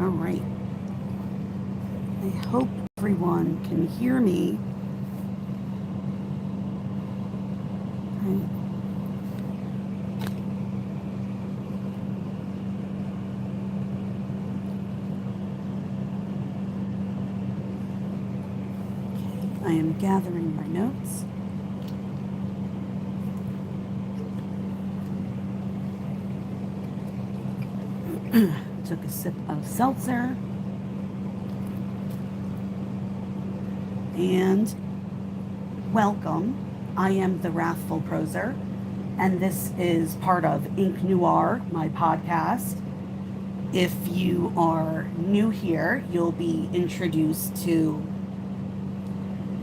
All right. I hope everyone can hear me. I am gathering my notes. Took a sip of seltzer. And welcome. I am the Wrathful Proser, and this is part of Noire, my podcast. If you are new here, you'll be introduced to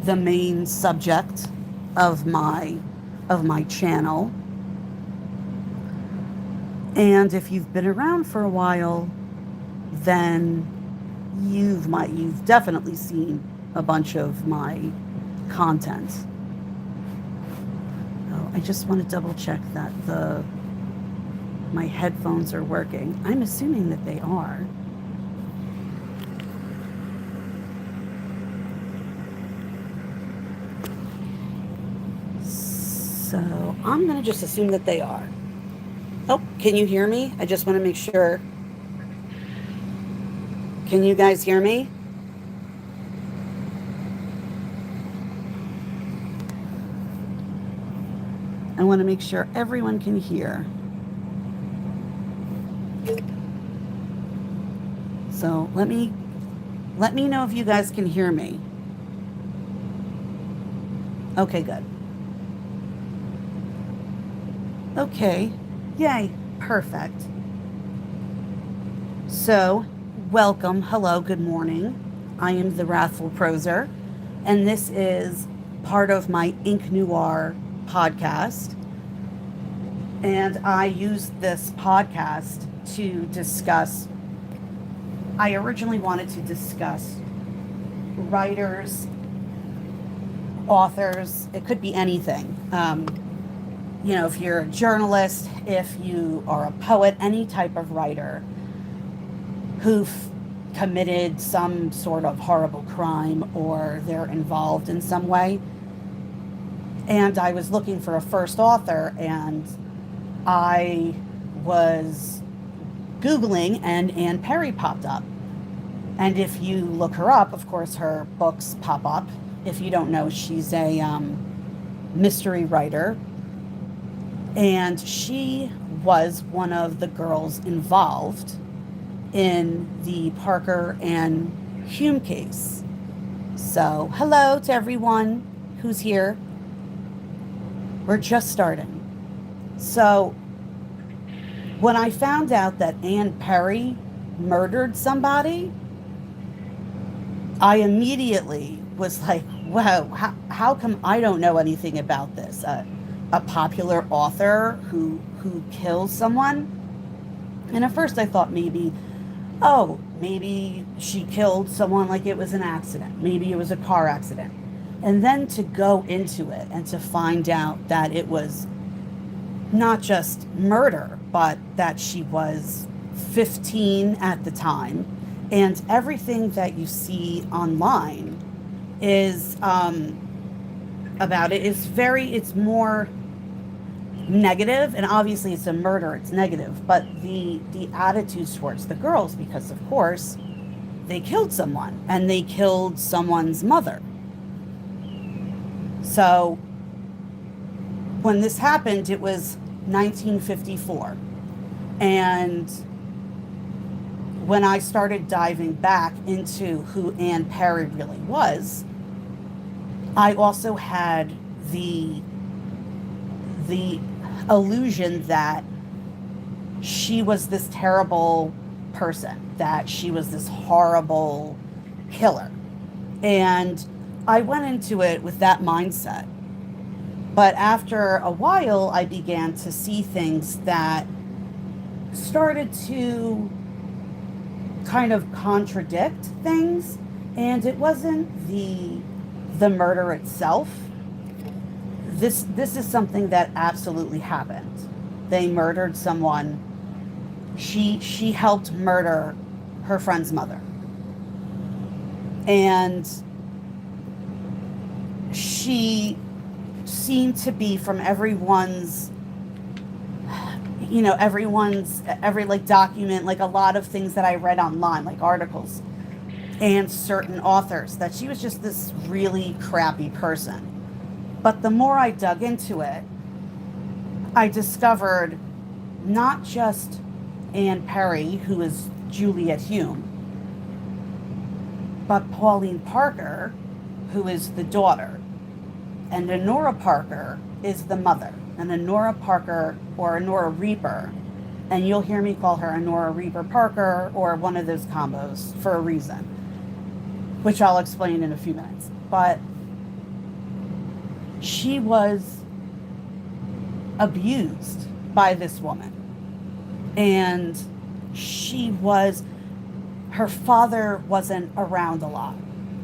the main subject of my channel. And if you've been around for a while, then you've definitely seen a bunch of my content. Oh, I just want to double check that my headphones are working. I'm assuming that they are. So I'm going to just assume that they are. Oh, can you hear me? I just want to make sure. Can you guys hear me? I want to make sure everyone can hear. So let me know if you guys can hear me. Okay, good. Okay. Yay, perfect. So, welcome, hello, good morning. I am the Wrathful Proser, and this is part of my Noire podcast. And I use this podcast to discuss, I originally wanted to discuss writers, authors, it could be anything. You know, if you're a journalist, if you are a poet, any type of writer who've committed some sort of horrible crime or they're involved in some way. And I was looking for a first author, and I was Googling, and Anne Perry popped up. And if you look her up, of course, her books pop up. If you don't know, she's a mystery writer. And she was one of the girls involved in the Parker and Hulme case. So, hello to everyone who's here. We're just starting. So, when I found out that Anne Perry murdered somebody, I immediately was like, wow, how come I don't know anything about this? A popular author who kills someone. And at first I thought maybe she killed someone like it was an accident. Maybe it was a car accident. And then to go into it and to find out that it was not just murder, but that she was 15 at the time. And everything that you see online is about it is it's more negative, and obviously it's a murder, it's negative, but the attitudes towards the girls, because of course they killed someone, and they killed someone's mother. So when this happened, it was 1954, and when I started diving back into who Anne Perry really was, I also had the illusion that she was this terrible person, that she was this horrible killer. And I went into it with that mindset. But after a while, I began to see things that started to kind of contradict things. And it wasn't the murder itself. This is something that absolutely happened. They murdered someone. She helped murder her friend's mother. And she seemed to be, from everyone's every like document, like a lot of things that I read online, like articles and certain authors, that she was just this really crappy person. But the more I dug into it, I discovered not just Anne Perry, who is Juliet Hulme, but Pauline Parker, who is the daughter, and Honorah Parker is the mother. And Honorah Parker, or Honorah Rieper, and you'll hear me call her Honorah Rieper Parker, or one of those combos, for a reason, which I'll explain in a few minutes. But she was abused by this woman. And her father wasn't around a lot.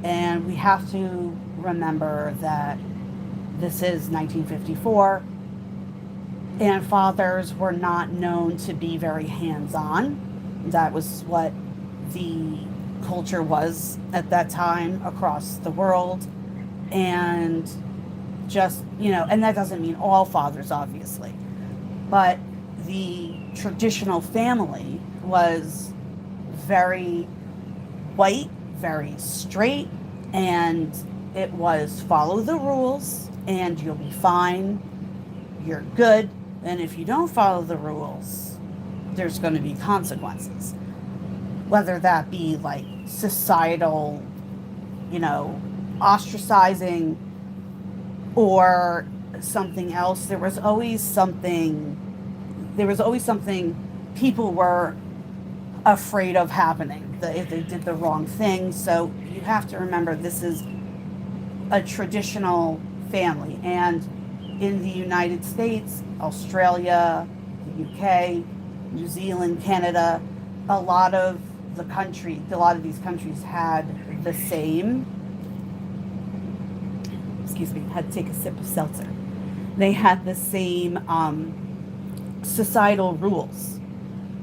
And we have to remember that this is 1954, and fathers were not known to be very hands-on. That was what the culture was at that time across the world. And just, and that doesn't mean all fathers, obviously, but the traditional family was very white, very straight, and it was follow the rules and you'll be fine, you're good, and if you don't follow the rules, there's going to be consequences. Whether that be like societal, ostracizing, or something else. There was always something people were afraid of happening if they did the wrong thing. So you have to remember, this is a traditional family. And in the United States, Australia, the UK, New Zealand, Canada, a lot of these countries had the same, had to take a sip of seltzer. They had the same societal rules.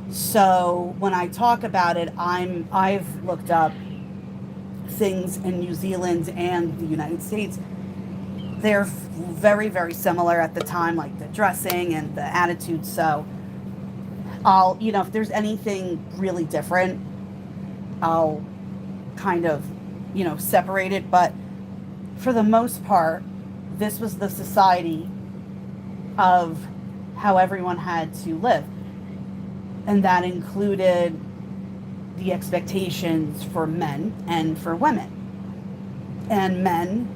So when I talk about it, I've looked up things in New Zealand and the United States. They're very, very similar at the time, like the dressing and the attitude. So I'll, if there's anything really different, I'll kind of, separate it. But for the most part, this was the society of how everyone had to live. And that included the expectations for men and for women. And men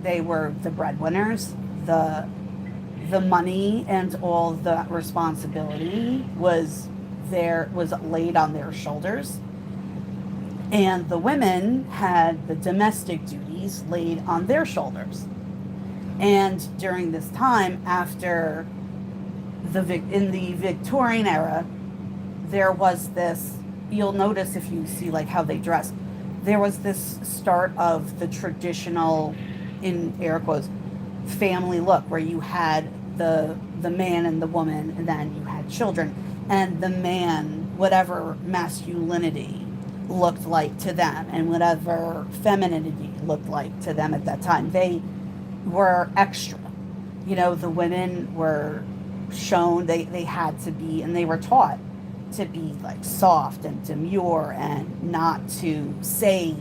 they were the breadwinners, the money and all the responsibility was laid on their shoulders. And the women had the domestic duties laid on their shoulders. And during this time, after in the Victorian era, there was this, you'll notice if you see like how they dress, there was this start of the traditional, in air quotes, family look, where you had the man and the woman, and then you had children, and the man, whatever masculinity looked like to them and whatever femininity looked like to them at that time, they were extra. The women were shown they had to be, and they were taught to be like soft and demure and not to say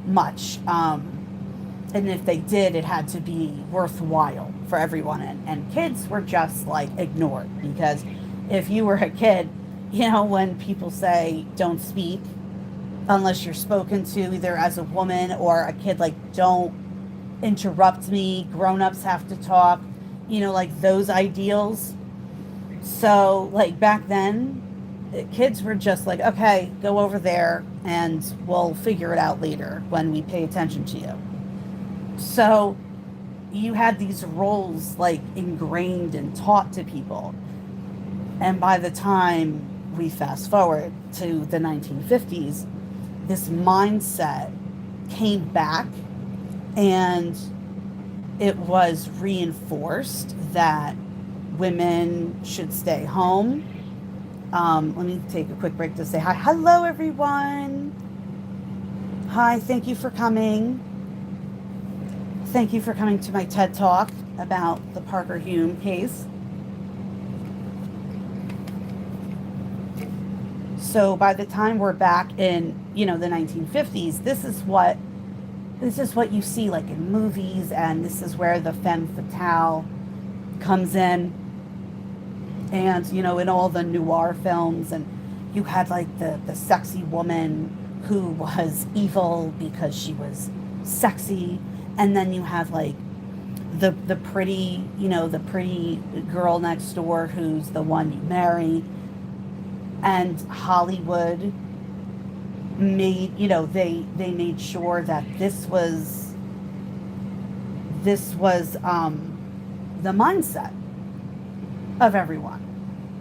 much, and if they did, it had to be worthwhile for everyone. And kids were just like ignored, because if you were a kid, when people say don't speak unless you're spoken to, either as a woman or a kid, like don't interrupt me, grown-ups have to talk, like those ideals. So like back then, kids were just like, okay, go over there and we'll figure it out later when we pay attention to you. So you had these roles like ingrained and taught to people. And by the time we fast forward to the 1950s, this mindset came back, and it was reinforced that women should stay home. Let me take a quick break to say hi. Hello, everyone. Hi, thank you for coming. Thank you for coming to my TED Talk about the Parker Hulme case. So by the time we're back in, the 1950s, this is what you see like in movies, and this is where the femme fatale comes in. And, in all the noir films, and you had like the sexy woman who was evil because she was sexy. And then you have like the pretty, the pretty girl next door who's the one you marry. And Hollywood made, they made sure that this was the mindset of everyone.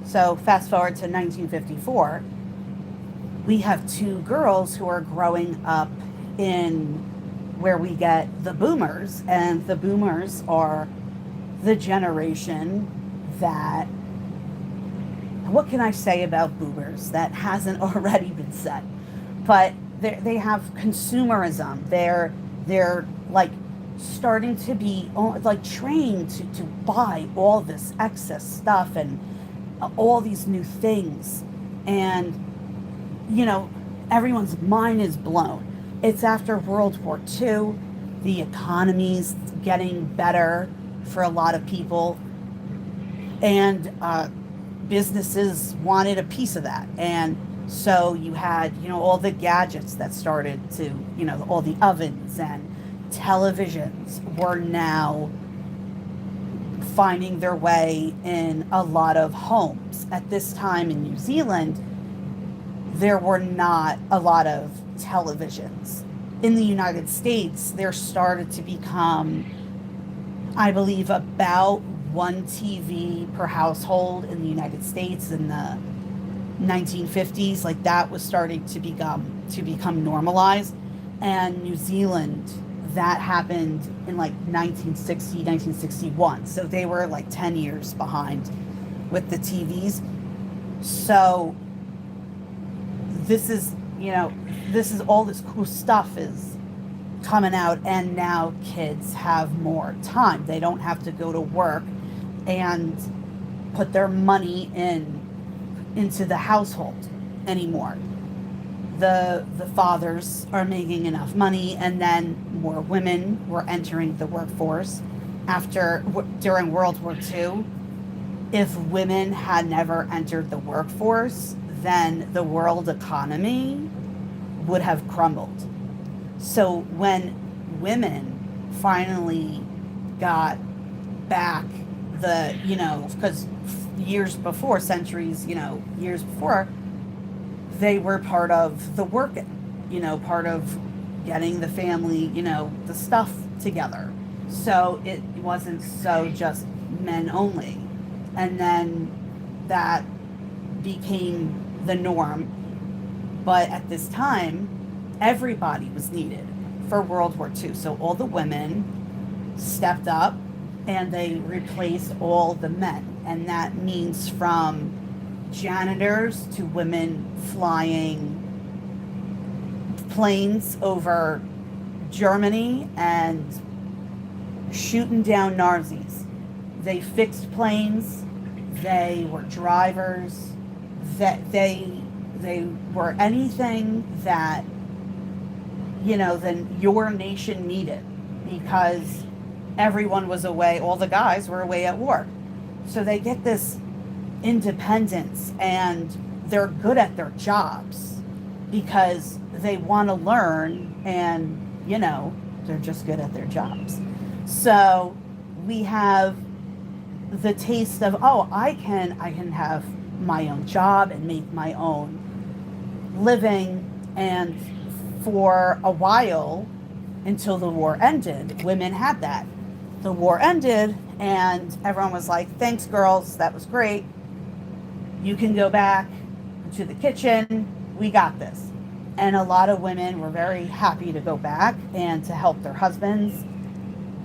So fast forward to 1954, we have two girls who are growing up in where we get the boomers, and the boomers are the generation that, what can I say about boomers that hasn't already been said? But they have consumerism. They're like starting to be like trained to buy all this excess stuff and all these new things. And, everyone's mind is blown. It's after World War II. The economy's getting better for a lot of people. And businesses wanted a piece of that. And so you had, all the gadgets that started to, all the ovens and televisions were now finding their way in a lot of homes. At this time in New Zealand, there were not a lot of televisions. In the United States, there started to become, I believe, about one TV per household in the United States in the 1950s. Like that was starting to become normalized. And New Zealand, that happened in like 1960, 1961. So they were like 10 years behind with the TVs. So this is all this cool stuff is coming out, and now kids have more time. They don't have to go to work and put their money into the household anymore. The fathers are making enough money, and then more women were entering the workforce during World War II. If women had never entered the workforce, then the world economy would have crumbled. So when women finally got back because years before, they were part of the working, part of getting the family, the stuff together. So it wasn't so just men only. And then that became the norm. But at this time, everybody was needed for World War II. So all the women stepped up and they replaced all the men. And that means from janitors to women flying planes over Germany and shooting down Nazis. They fixed planes. They were drivers. That they were anything that then your nation needed, because everyone was away. All the guys were away at war. So they get this independence, and they're good at their jobs because they want to learn, and they're just good at their jobs. So we have the taste of, I can have my own job and make my own living. And for a while, until the war ended, women had that. The war ended, and everyone was like, thanks, girls, that was great. You can go back to the kitchen. We got this. And a lot of women were very happy to go back and to help their husbands.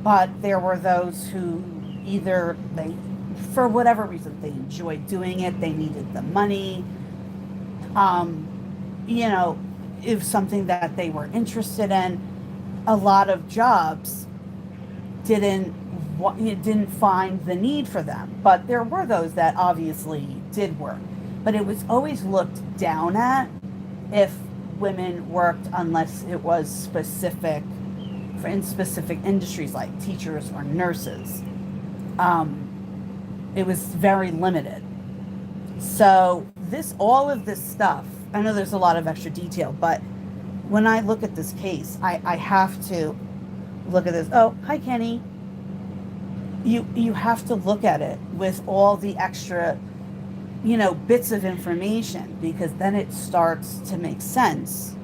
But there were those who either for whatever reason, they enjoyed doing it, they needed the money, You know, if something that they were interested in. A lot of jobs didn't find the need for them, but there were those that obviously did work. But it was always looked down at if women worked, unless it was specific in specific industries like teachers or nurses. It was very limited. So all of this stuff, I know there's a lot of extra detail, but when I look at this case, I have to look at this. Oh, hi, Kenny. You have to look at it with all the extra, bits of information, because then it starts to make sense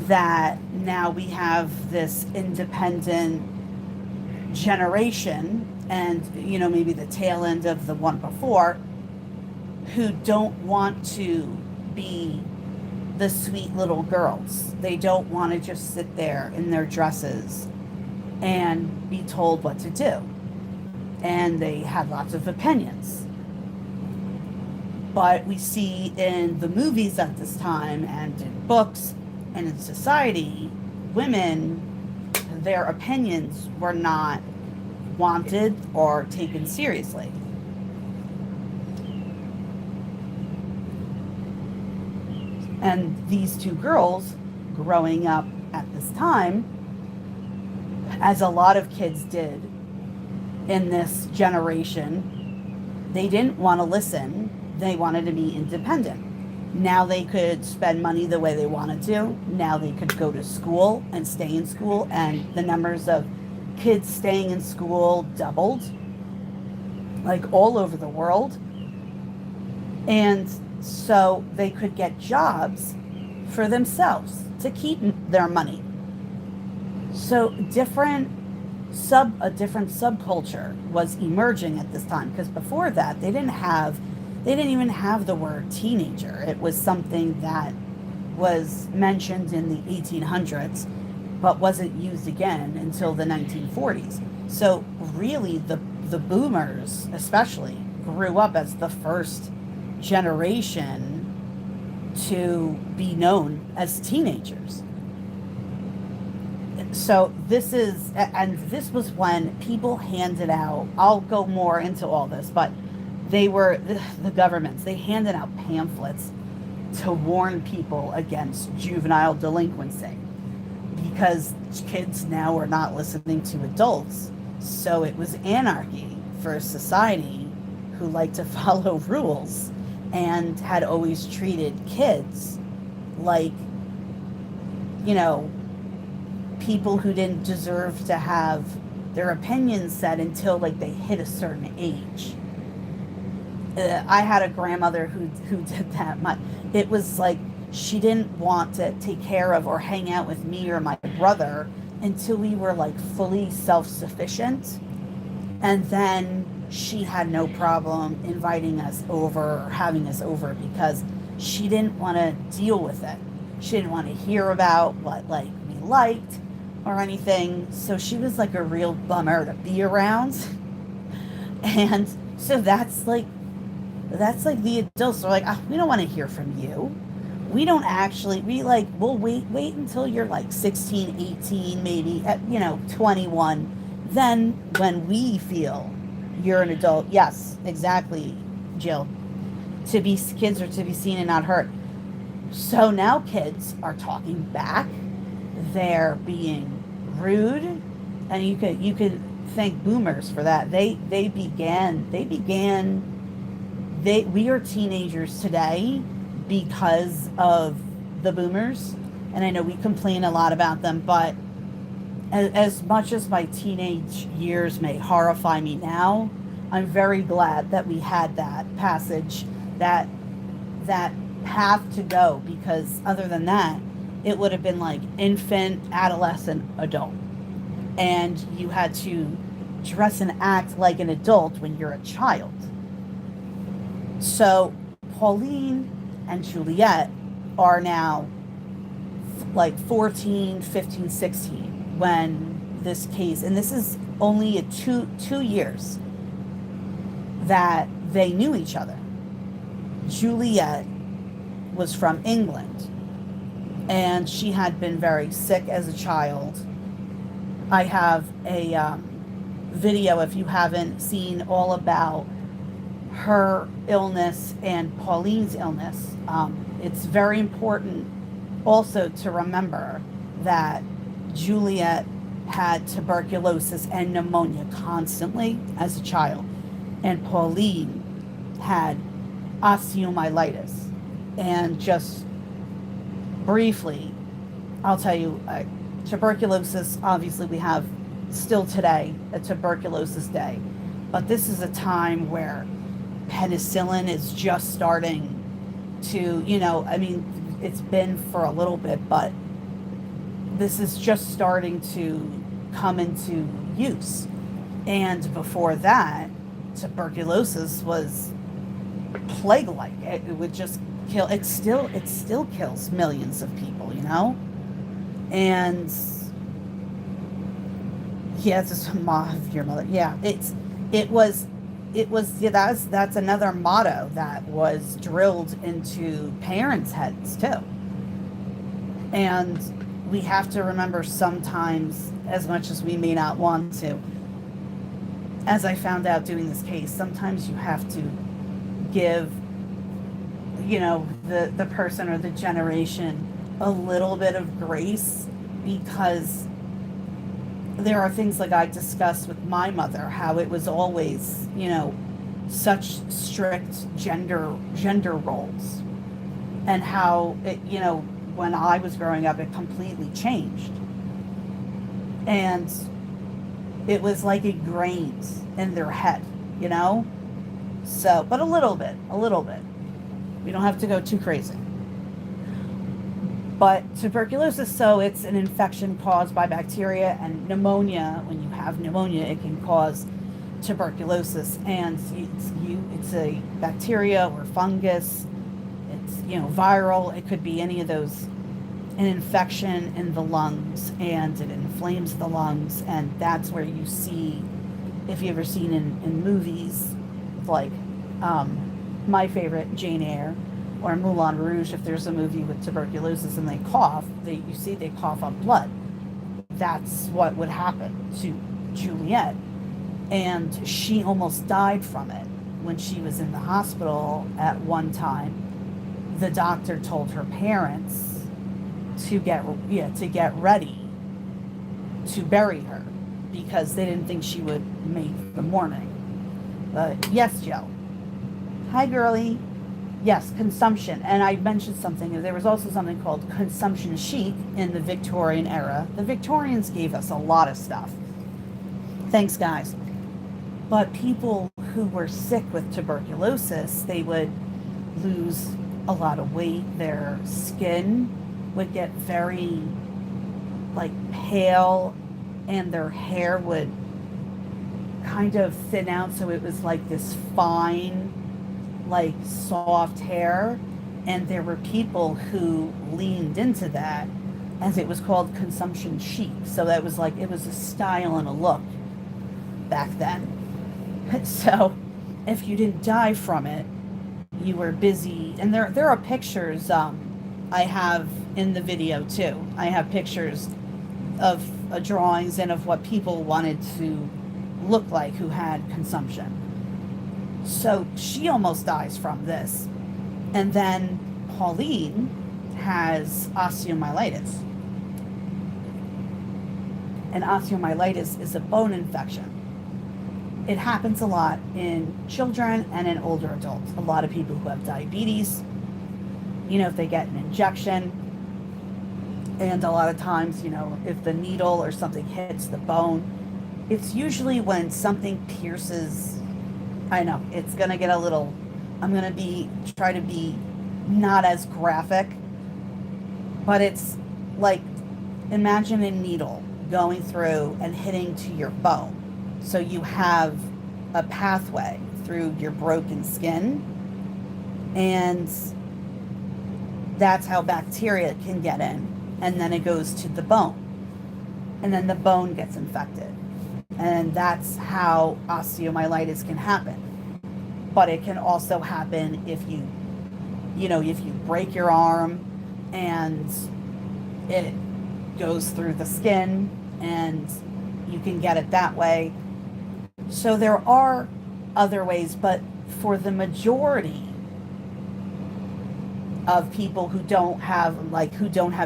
that now we have this independent generation and, maybe the tail end of the one before, who don't want to be the sweet little girls. They don't want to just sit there in their dresses and be told what to do. And they had lots of opinions. But we see in the movies at this time, and in books, and in society, women, their opinions were not wanted or taken seriously. And these two girls growing up at this time, as a lot of kids did in this generation, they didn't want to listen. They wanted to be independent. Now they could spend money the way they wanted to. Now they could go to school and stay in school, and the numbers of kids staying in school doubled, like all over the world. And so they could get jobs for themselves to keep their money. So a different subculture was emerging at this time, because before that they didn't even have the word teenager. It was something that was mentioned in the 1800s, but wasn't used again until the 1940s. So really the boomers especially grew up as the first generation to be known as teenagers. So this was when people handed out, I'll go more into all this, but they were the governments, they handed out pamphlets to warn people against juvenile delinquency, because kids now are not listening to adults. So it was anarchy for a society who liked to follow rules and had always treated kids like, people who didn't deserve to have their opinions said until like they hit a certain age. I had a grandmother who did that. It was like she didn't want to take care of or hang out with me or my brother until we were like fully self-sufficient. And then she had no problem inviting us over or having us over, because she didn't want to deal with it. She didn't want to hear about what like we liked or anything. So she was like a real bummer to be around. And so that's like the adults are like, oh, we don't want to hear from you. We don't actually, we'll wait until you're like 16, 18, maybe at, 21. Then when we feel you're an adult. Yes, exactly, Jill. Kids are to be seen and not heard. So now kids are talking back. They're being rude, and you could thank boomers for that. We are teenagers today because of the boomers. And I know we complain a lot about them, but as much as my teenage years may horrify me now, I'm very glad that we had that passage, that path to go, because other than that, it would have been like infant, adolescent, adult. And you had to dress and act like an adult when you're a child. So Pauline and Juliet are now like 14, 15, 16 when this case, and this is only two years that they knew each other. Juliet was from England, and she had been very sick as a child. I have a video, if you haven't seen, all about her illness and Pauline's illness. It's very important also to remember that Juliet had tuberculosis and pneumonia constantly as a child, and Pauline had osteomyelitis. And just briefly, I'll tell you, tuberculosis, obviously we have still today a tuberculosis day, but this is a time where penicillin is just starting to, I mean, it's been for a little bit, but this is just starting to come into use. And before that, tuberculosis was plague-like. It would just kill. It still kills millions of people, And yeah, it's just your mother. Yeah, that's another motto that was drilled into parents' heads too. And we have to remember sometimes, as much as we may not want to, as I found out doing this case, sometimes you have to give, the person or the generation a little bit of grace, because there are things like I discussed with my mother, how it was always, such strict gender roles, and how it, when I was growing up, it completely changed. And it was like ingrained in their head, So, but a little bit. We don't have to go too crazy. But tuberculosis, so it's an infection caused by bacteria, and pneumonia, when you have pneumonia, it can cause tuberculosis. And it's a bacteria or fungus. It's, viral. It could be any of those. An infection in the lungs, and it inflames the lungs, and that's where you see, if you've ever seen in movies, like my favorite, Jane Eyre, or Moulin Rouge, if there's a movie with tuberculosis and they cough, they cough up blood. That's what would happen to Juliet. And she almost died from it when she was in the hospital at one time. The doctor told her parents to get ready to bury her, because they didn't think she would make the morning. Yes, Joe. Hi, girly. Yes, consumption. And I mentioned something. There was also something called consumption chic in the Victorian era. The Victorians gave us a lot of stuff. Thanks, guys. But people who were sick with tuberculosis, they would lose a lot of weight. Their skin would get very, pale, and their hair would kind of thin out, so it was like this fine, soft hair. And there were people who leaned into that, as it was called consumption chic. So that was it was a style and a look back then. So if you didn't die from it, you were busy. And there are pictures I have in the video too. I have pictures of drawings and of what people wanted to look like who had consumption. So she almost dies from this. And then Pauline has osteomyelitis. And osteomyelitis is a bone infection. It happens a lot in children and in older adults. A lot of people who have diabetes, if they get an injection, and a lot of times, if the needle or something hits the bone, it's usually when something pierces. I know it's going to get a little, I'm going to try to be not as graphic, but it's like, imagine a needle going through and hitting to your bone. So you have a pathway through your broken skin, and that's how bacteria can get in, and then it goes to the bone, and then the bone gets infected, and that's how osteomyelitis can happen. But it can also happen if you if you break your arm and it goes through the skin and you can get it that way. So there are other ways, but for the majority of people who don't have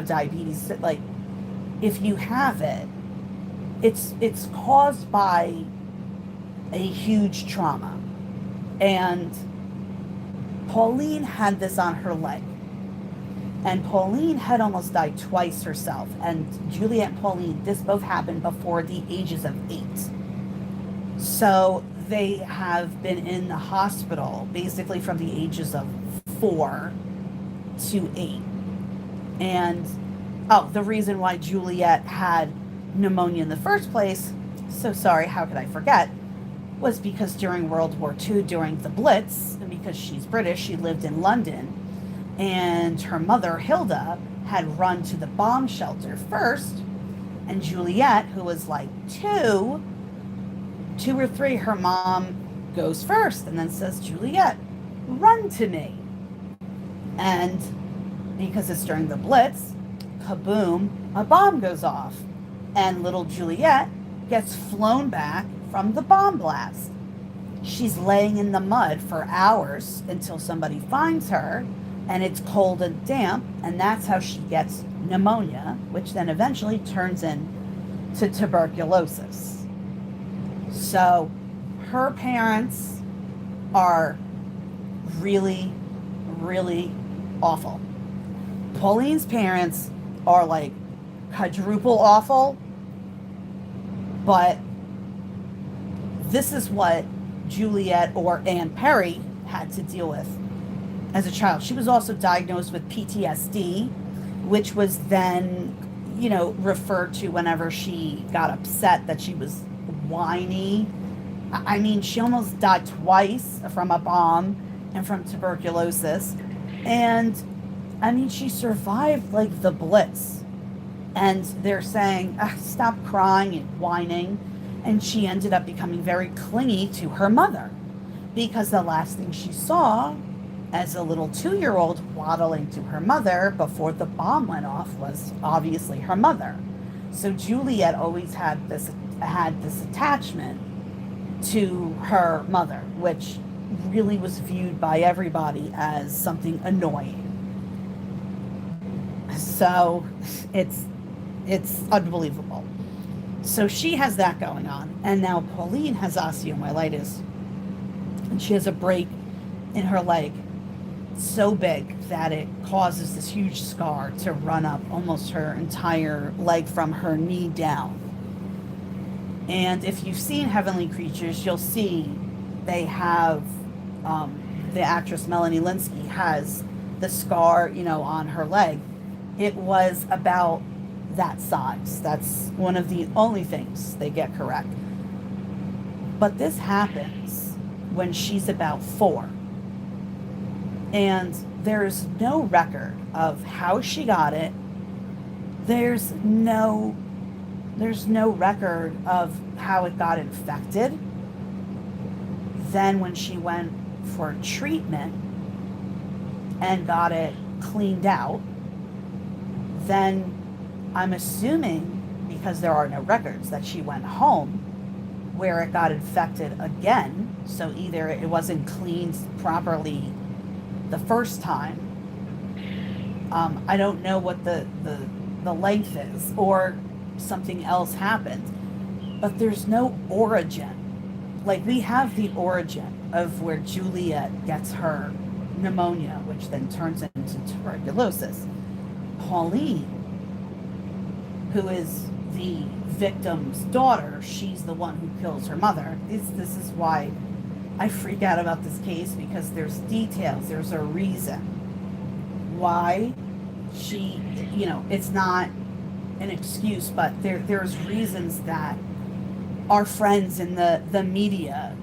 diabetes, like if you have it, it's caused by a huge trauma. And Pauline had this on her leg. And Pauline had almost died twice herself. And Juliet and Pauline, this both happened before the ages of 8. So they have been in the hospital basically from the ages of 4 to 8. And, the reason why Juliet had pneumonia in the first place, so sorry, how could I forget, was because during World War II, during the Blitz, and because she's British, she lived in London, and her mother, Hilda, had run to the bomb shelter first, and Juliet, who was like 2 or 3, her mom goes first and then says, Juliet, run to me. And because it's during the Blitz, kaboom, a bomb goes off. And little Juliet gets flown back from the bomb blast. She's laying in the mud for hours until somebody finds her, and it's cold and damp, and that's how she gets pneumonia, which then eventually turns into tuberculosis. So her parents are really, really awful. Pauline's parents are like quadruple awful, but this is what Juliet or Anne Perry had to deal with as a child. She was also diagnosed with PTSD, which was then, referred to whenever she got upset, that she was whiny. I mean, she almost died twice from a bomb and from tuberculosis. And I mean, she survived like the Blitz. And they're saying, stop crying and whining. And she ended up becoming very clingy to her mother, because the last thing she saw as a little 2-year-old waddling to her mother before the bomb went off was obviously her mother. So Juliet always had this attachment to her mother, which really was viewed by everybody as something annoying. So it's unbelievable. So she has that going on. And now Pauline has osteomyelitis. And she has a break in her leg so big that it causes this huge scar to run up almost her entire leg from her knee down. And if you've seen Heavenly Creatures, you'll see they have, the actress Melanie Linsky has the scar, on her leg. It was about that size. That's one of the only things they get correct. But this happens when she's about 4. And there's no record of how she got it. There's no record of how it got infected. Then when she went for treatment and got it cleaned out, then I'm assuming, because there are no records, that she went home where it got infected again. So either it wasn't cleaned properly the first time. I don't know what the length is, or something else happened. But there's no origin. Like, we have the origin of where Juliet gets her pneumonia, which then turns into tuberculosis. Pauline, who is the victim's daughter, she's the one who kills her mother. This is why I freak out about this case, because there's details, there's a reason why she, it's not an excuse, but there's reasons that our friends in the media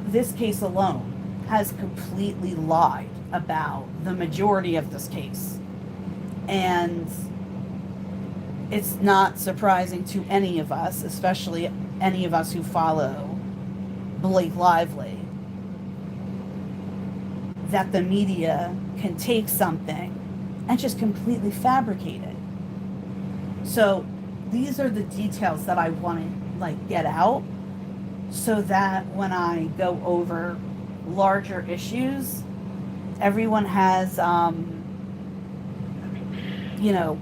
this case alone has completely lied about the majority of this case. And it's not surprising to any of us, especially any of us who follow Blake Lively. that the media can take something and just completely fabricate it. So these are the details that I want to like get out, so that when I go over larger issues, everyone has you know,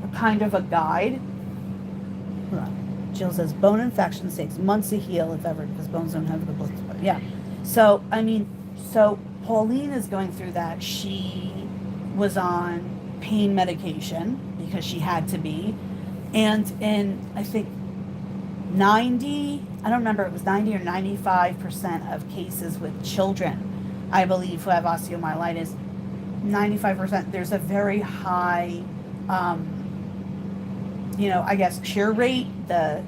a kind of a guide. Hold on. Jill says bone infections takes months to heal, if ever, because bones don't have the blood. Yeah. So I mean, so Pauline is going through that. She was on pain medication because she had to be, and in I think 90, I don't remember, it was 90 or 95% of cases with children, I believe, who have osteomyelitis, 95%, there's a very high, you know, I guess cure rate,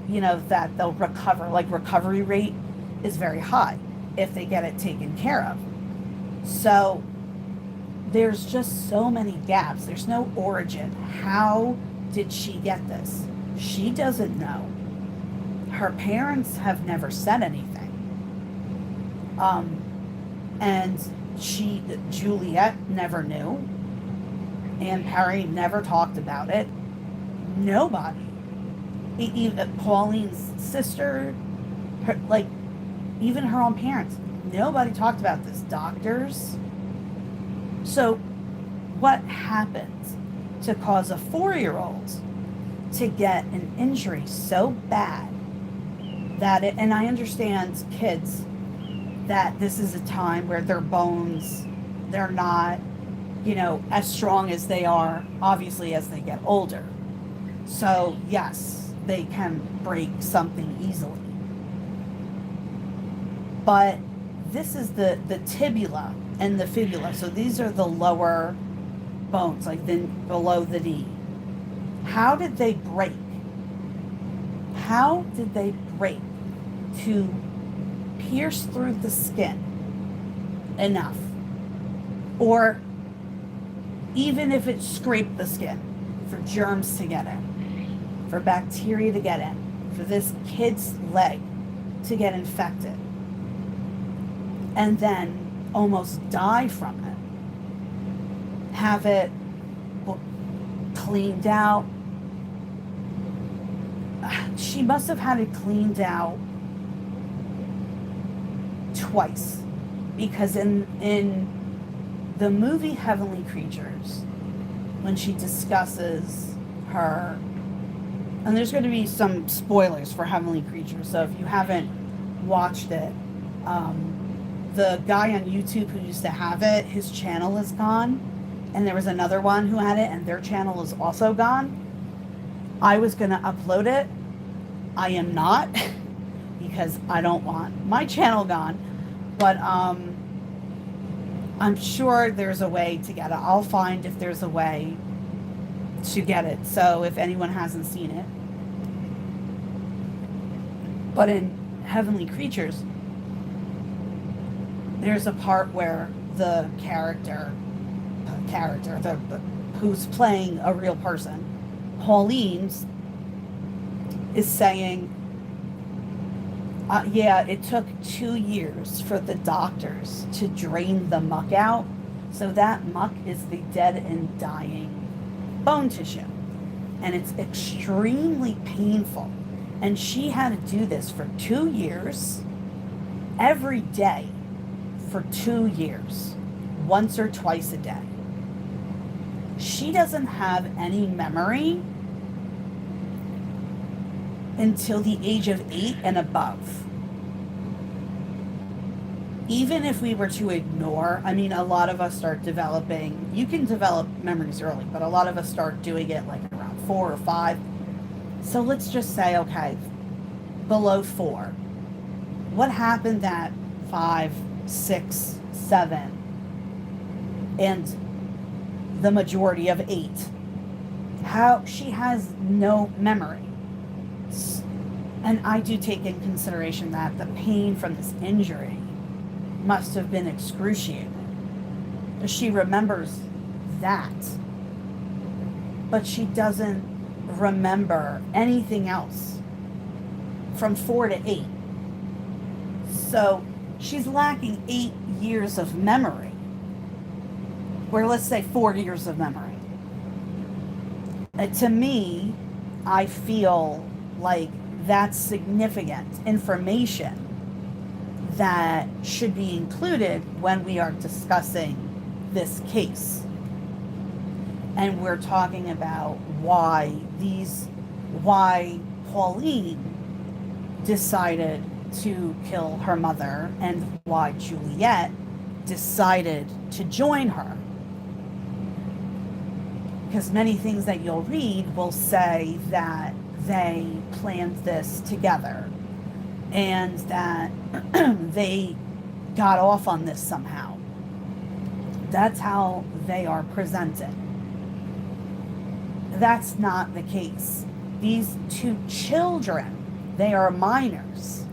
you know, that they'll recover, like recovery rate is very high if they get it taken care of. So there's just so many gaps. There's no origin. How did she get this? She doesn't know. Her parents have never said anything. And Juliet never knew. And Perry never talked about it. Nobody. Even Pauline's sister, like, even her own parents, nobody talked about this. Doctors. So what happens to cause a 4-year-old to get an injury so bad that it, and I understand kids, that this is a time where their bones, they're not, you know, as strong as they are, obviously, as they get older. So yes, they can break something easily. But this is the tibia and the fibula. So these are the lower bones, like below the knee. How did they break? How did they break to pierce through the skin enough? Or even if it scraped the skin, for germs to get in, for bacteria to get in, for this kid's leg to get infected, and then almost die from it, have it cleaned out. She must have had it cleaned out twice, because in the movie Heavenly Creatures, when she discusses her, and there's going to be some spoilers for Heavenly Creatures, so if you haven't watched it, the guy on YouTube who used to have it, his channel is gone, and there was another one who had it, and their channel is also gone. I was going to upload it. I am not, because I don't want my channel gone, but I'm sure there's a way to get it. I'll find if there's a way to get it, so if anyone hasn't seen it. But in Heavenly Creatures, there's a part where the character who's playing a real person, Pauline, is saying, yeah, it took 2 years for the doctors to drain the muck out. So that muck is the dead and dying bone tissue. And it's extremely painful. And she had to do this for 2 years, every day for 2 years, once or twice a day. She doesn't have any memory until the age of 8 and above. Even if we were to ignore, I mean, a lot of us start developing, you can develop memories early, but a lot of us start doing it like around 4 or 5. So let's just say, okay, below 4. What happened at 5, 6, 7, and the majority of 8? How she has no memory. And I do take in consideration that the pain from this injury must have been excruciating. She remembers that, but she doesn't remember anything else from 4 to 8. So she's lacking 8 years of memory. or let's say 4 years of memory. To me, I feel like that's significant information that should be included when we are discussing this case. And we're talking about why Pauline decided to kill her mother and why Juliet decided to join her. Because many things that you'll read will say that they planned this together and that they got off on this somehow. That's how they are presented. That's not the case. These two children, they are minors,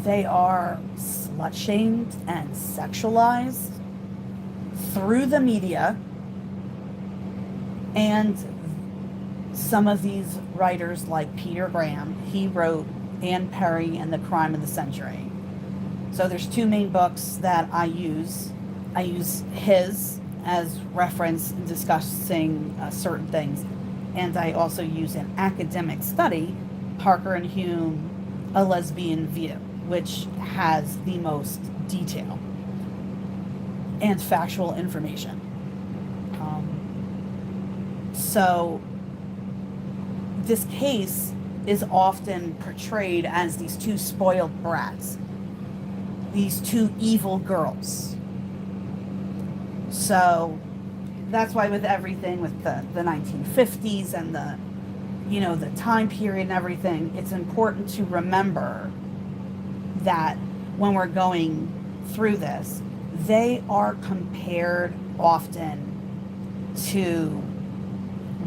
they are slut-shamed and sexualized through the media. And some of these writers, like Peter Graham, he wrote Anne Perry and the Crime of the Century. So there's two main books that I use. I use his as reference in discussing certain things. And I also use an academic study, Parker and Hume, A Lesbian View, which has the most detail and factual information. So this case is often portrayed as these two spoiled brats, these two evil girls. So that's why with everything, with the 1950s and the time period and everything, it's important to remember that when we're going through this, they are compared often to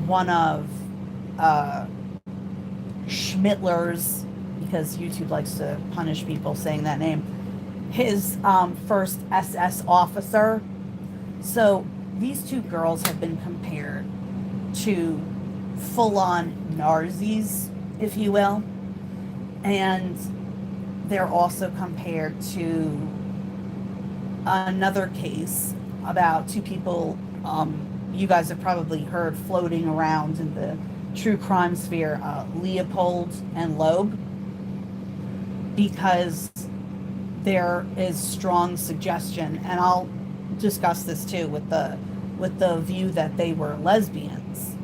one of Schmittler's, because YouTube likes to punish people saying that name, his first SS officer. So these two girls have been compared to full-on Nazis, if you will, and they're also compared to another case about two people you guys have probably heard floating around in the true crime sphere, Leopold and Loeb, because there is strong suggestion, and I'll discuss this too, with the view that they were lesbians.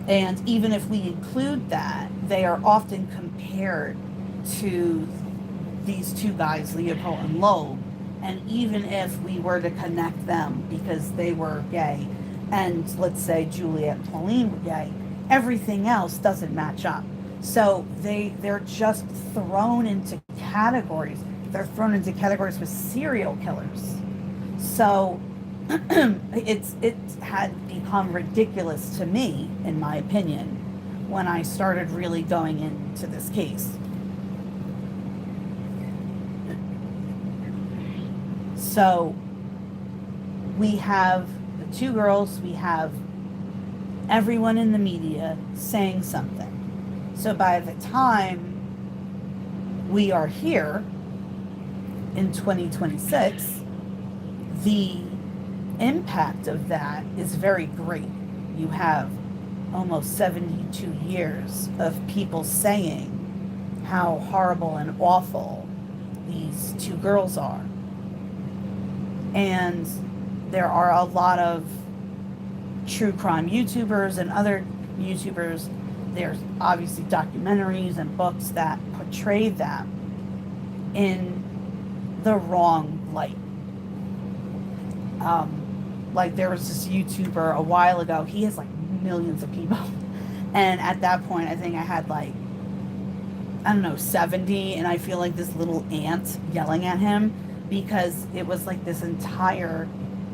And even if we include that, they are often compared to these two guys, Leopold and Loeb. And even if we were to connect them because they were gay, and let's say Juliet and Pauline were gay, everything else doesn't match up. So they're just thrown into categories. They're thrown into categories with serial killers. So it had become ridiculous to me, in my opinion, when I started really going into this case. So we have the two girls, we have everyone in the media saying something. So by the time we are here in 2026, the impact of that is very great. You have almost 72 years of people saying how horrible and awful these two girls are. And there are a lot of true crime YouTubers and other YouTubers. There's obviously documentaries and books that portray them in the wrong light. Like there was this YouTuber a while ago, he has like millions of people. And at that point, I think I had like, 70, and I feel like this little ant yelling at him, because it was like this entire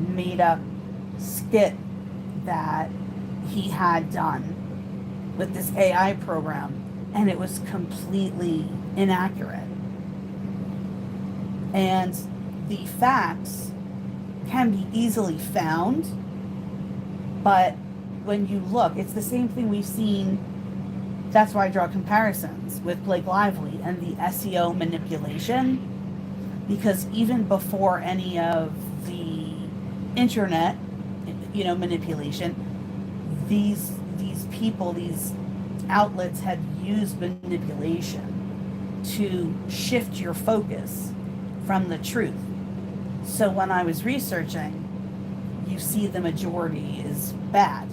made up skit that he had done with this AI program, and it was completely inaccurate. And the facts can be easily found, but when you look, it's the same thing we've seen. That's why I draw comparisons with Blake Lively and the SEO manipulation. because even before any of the internet, manipulation, these people, these outlets had used manipulation to shift your focus from the truth. So when I was researching, you see the majority is bad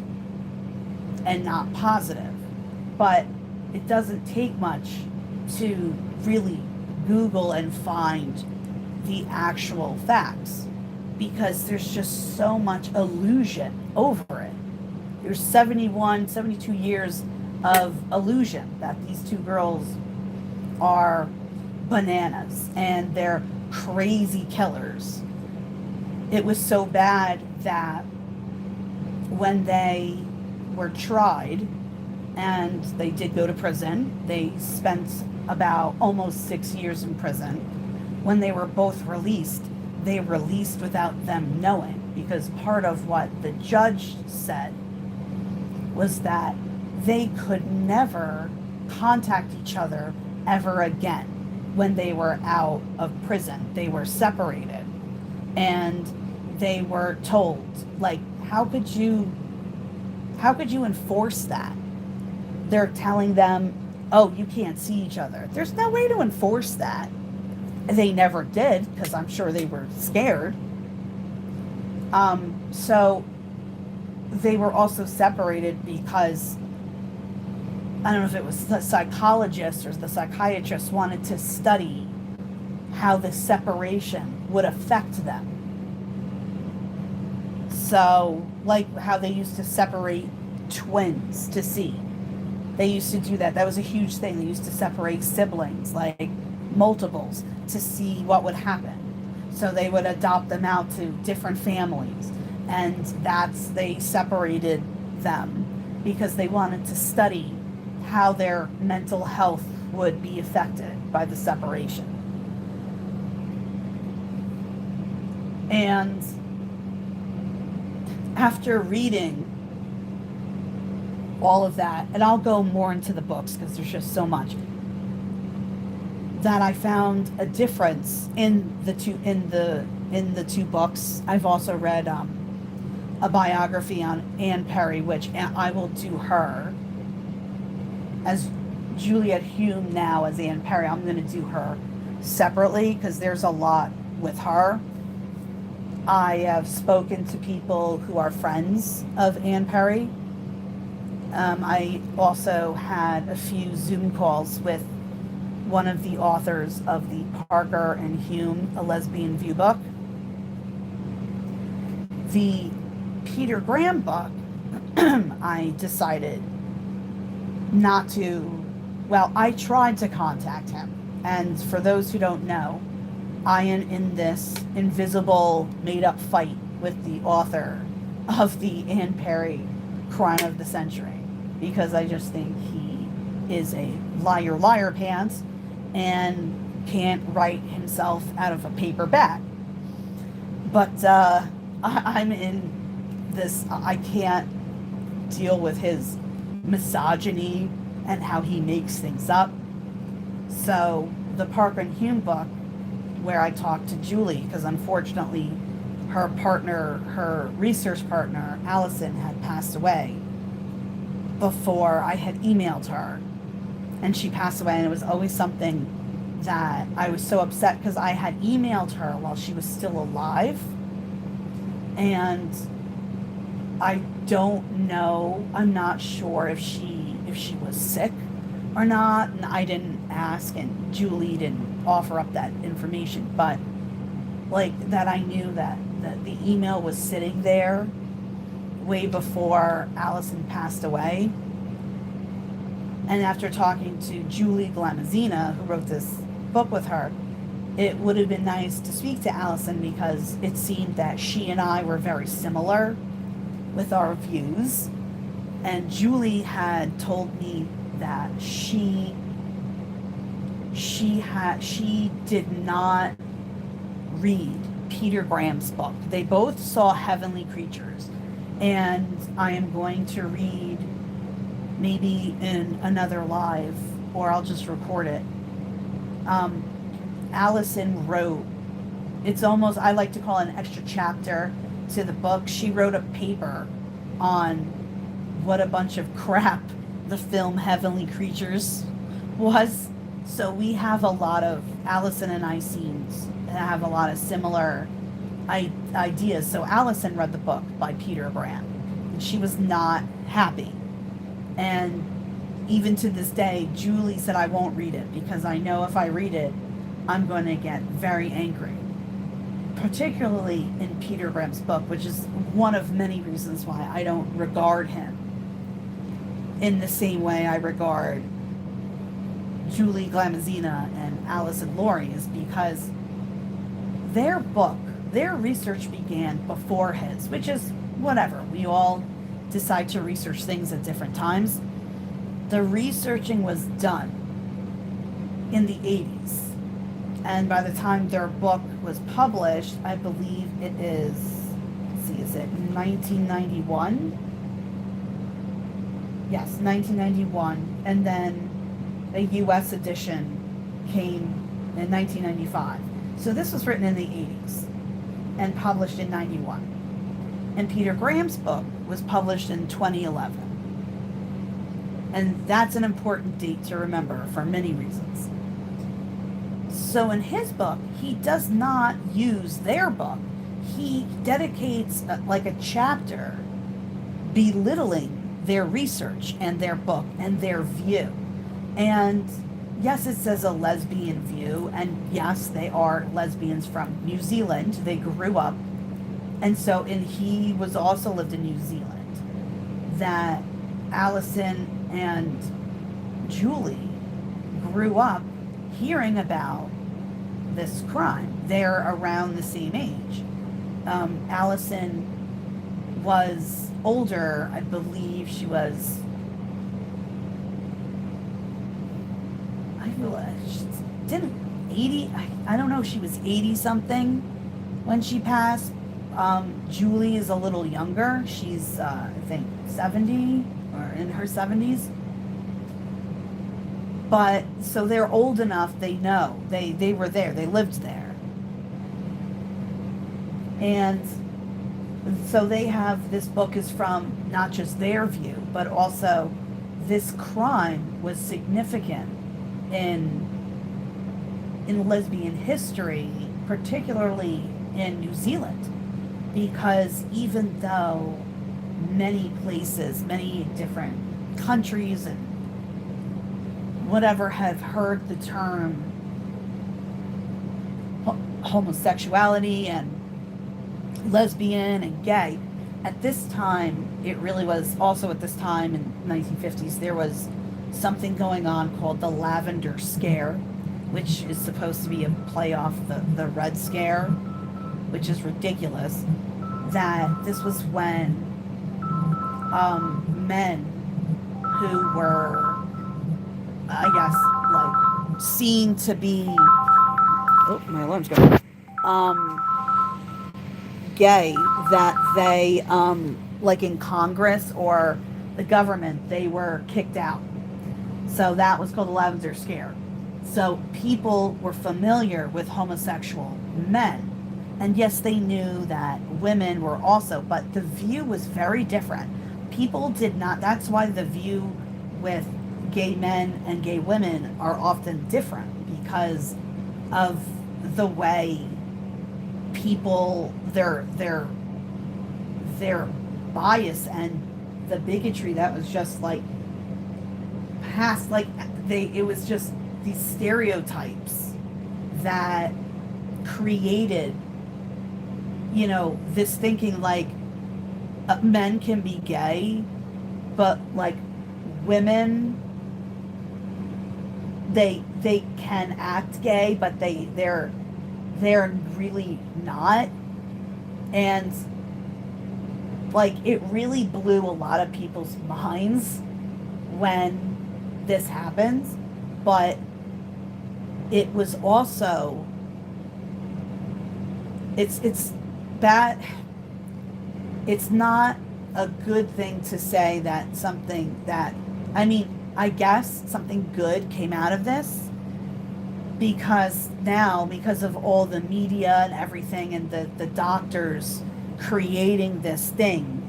and not positive. But it doesn't take much to really Google and find the actual facts, because there's just so much illusion over it. There's 72 years of illusion that these two girls are bananas and they're crazy killers. It was so bad that when they were tried and they did go to prison, they spent about almost 6 years in prison. When they were both released, they released without them knowing, because part of what the judge said was that they could never contact each other ever again when they were out of prison. They were separated, and they were told, like, how could you enforce that? They're telling them, oh, you can't see each other. There's no way to enforce that. They never did, because I'm sure they were scared. So they were also separated because, I don't know if it was the psychologist or the psychiatrist, wanted to study how the separation would affect them. So, like how they used to separate twins to see. They used to do that. That was a huge thing. They used to separate siblings, like multiples, to see what would happen. So they would adopt them out to different families. And they separated them because they wanted to study how their mental health would be affected by the separation. And after reading all of that, and I'll go more into the books because there's just so much, that I found a difference in the two books. I've also read a biography on Anne Perry, which I will do her as Juliet Hulme now as Anne Perry. I'm going to do her separately because there's a lot with her. I have spoken to people who are friends of Anne Perry. I also had a few Zoom calls with one of the authors of the Parker and Hulme, A Lesbian View book. The Peter Graham book, I decided not to, I tried to contact him. And for those who don't know, I am in this invisible, made-up fight with the author of the Anne Perry Crime of the Century, because I just think he is a liar pants and can't write himself out of a paper bag. But I'm in this, I can't deal with his misogyny and how he makes things up. So the Parker and Hulme book, where I talked to Julie, because unfortunately her partner, her research partner, Allison, had passed away before I had emailed her, and she passed away, and it was always something that I was so upset because I had emailed her while she was still alive, and I don't know, I'm not sure if she was sick or not, and I didn't ask, and Julie didn't offer up that information, but like that I knew that the email was sitting there way before Allison passed away. And after talking to Julie Glamazina, who wrote this book with her, it would have been nice to speak to Allison, because it seemed that she and I were very similar with our views. And Julie had told me that she did not read Peter Graham's book. They both saw Heavenly Creatures, and I am going to read, maybe in another live, or I'll just record it. Allison wrote it's almost, I like to call it an extra chapter to the book. She wrote a paper on what a bunch of crap the film Heavenly Creatures was. So we have a lot of Allison and I scenes that have a lot of similar ideas. So Allison read the book by Peter Graham, and she was not happy. And even to this day, Julie said, I won't read it because I know if I read it, I'm going to get very angry. Particularly in Peter Graham's book, which is one of many reasons why I don't regard him in the same way I regard Julie Glamazina and Alison Laurie, is because their book, their research began before his, which is whatever. We all decide to research things at different times. The researching was done in the 80s. And by the time their book was published, I believe it is, let's see, is it 1991? Yes, 1991. And then a U.S. edition came in 1995. So this was written in the 80s and published in 91. And Peter Graham's book was published in 2011. And that's an important date to remember for many reasons. So in his book, he does not use their book. He dedicates like a chapter belittling their research and their book and their view. And yes, it says a lesbian view, and yes, they are lesbians from New Zealand. They grew up, and so, and he was also lived in New Zealand. That Allison and Julie grew up hearing about this crime. They're around the same age. Allison was older. I believe she was, she didn't 80, I don't know, she was 80 something when she passed. Julie is a little younger. She's I think 70 or in her 70s. But so they're old enough, they know, they were there, they lived there. And so they have, this book is from not just their view, but also this crime was significant in lesbian history, particularly in New Zealand, because even though many places, many different countries and whatever have heard the term homosexuality and lesbian and gay, at this time, it really was also at this time in the 1950s, there was something going on called the Lavender Scare, which is supposed to be a play off the Red Scare, which is ridiculous. That this was when men who were, I guess, like, seen to be, oh, my alarm's going, gay, that they, like in Congress or the government, they were kicked out. So that was called the Lavender Scare. So people were familiar with homosexual men. And yes, they knew that women were also, but the view was very different. People did not, that's why the view with gay men and gay women are often different, because of the way people, their bias and the bigotry that was just like past, like it was just these stereotypes that created, you know, this thinking like men can be gay, but like women, they can act gay, but they're really not. And like it really blew a lot of people's minds when this happens, but it was also, it's bad. It's not a good thing to say that something that, I mean, I guess something good came out of this, because now, because of all the media and everything, and the doctors creating this thing,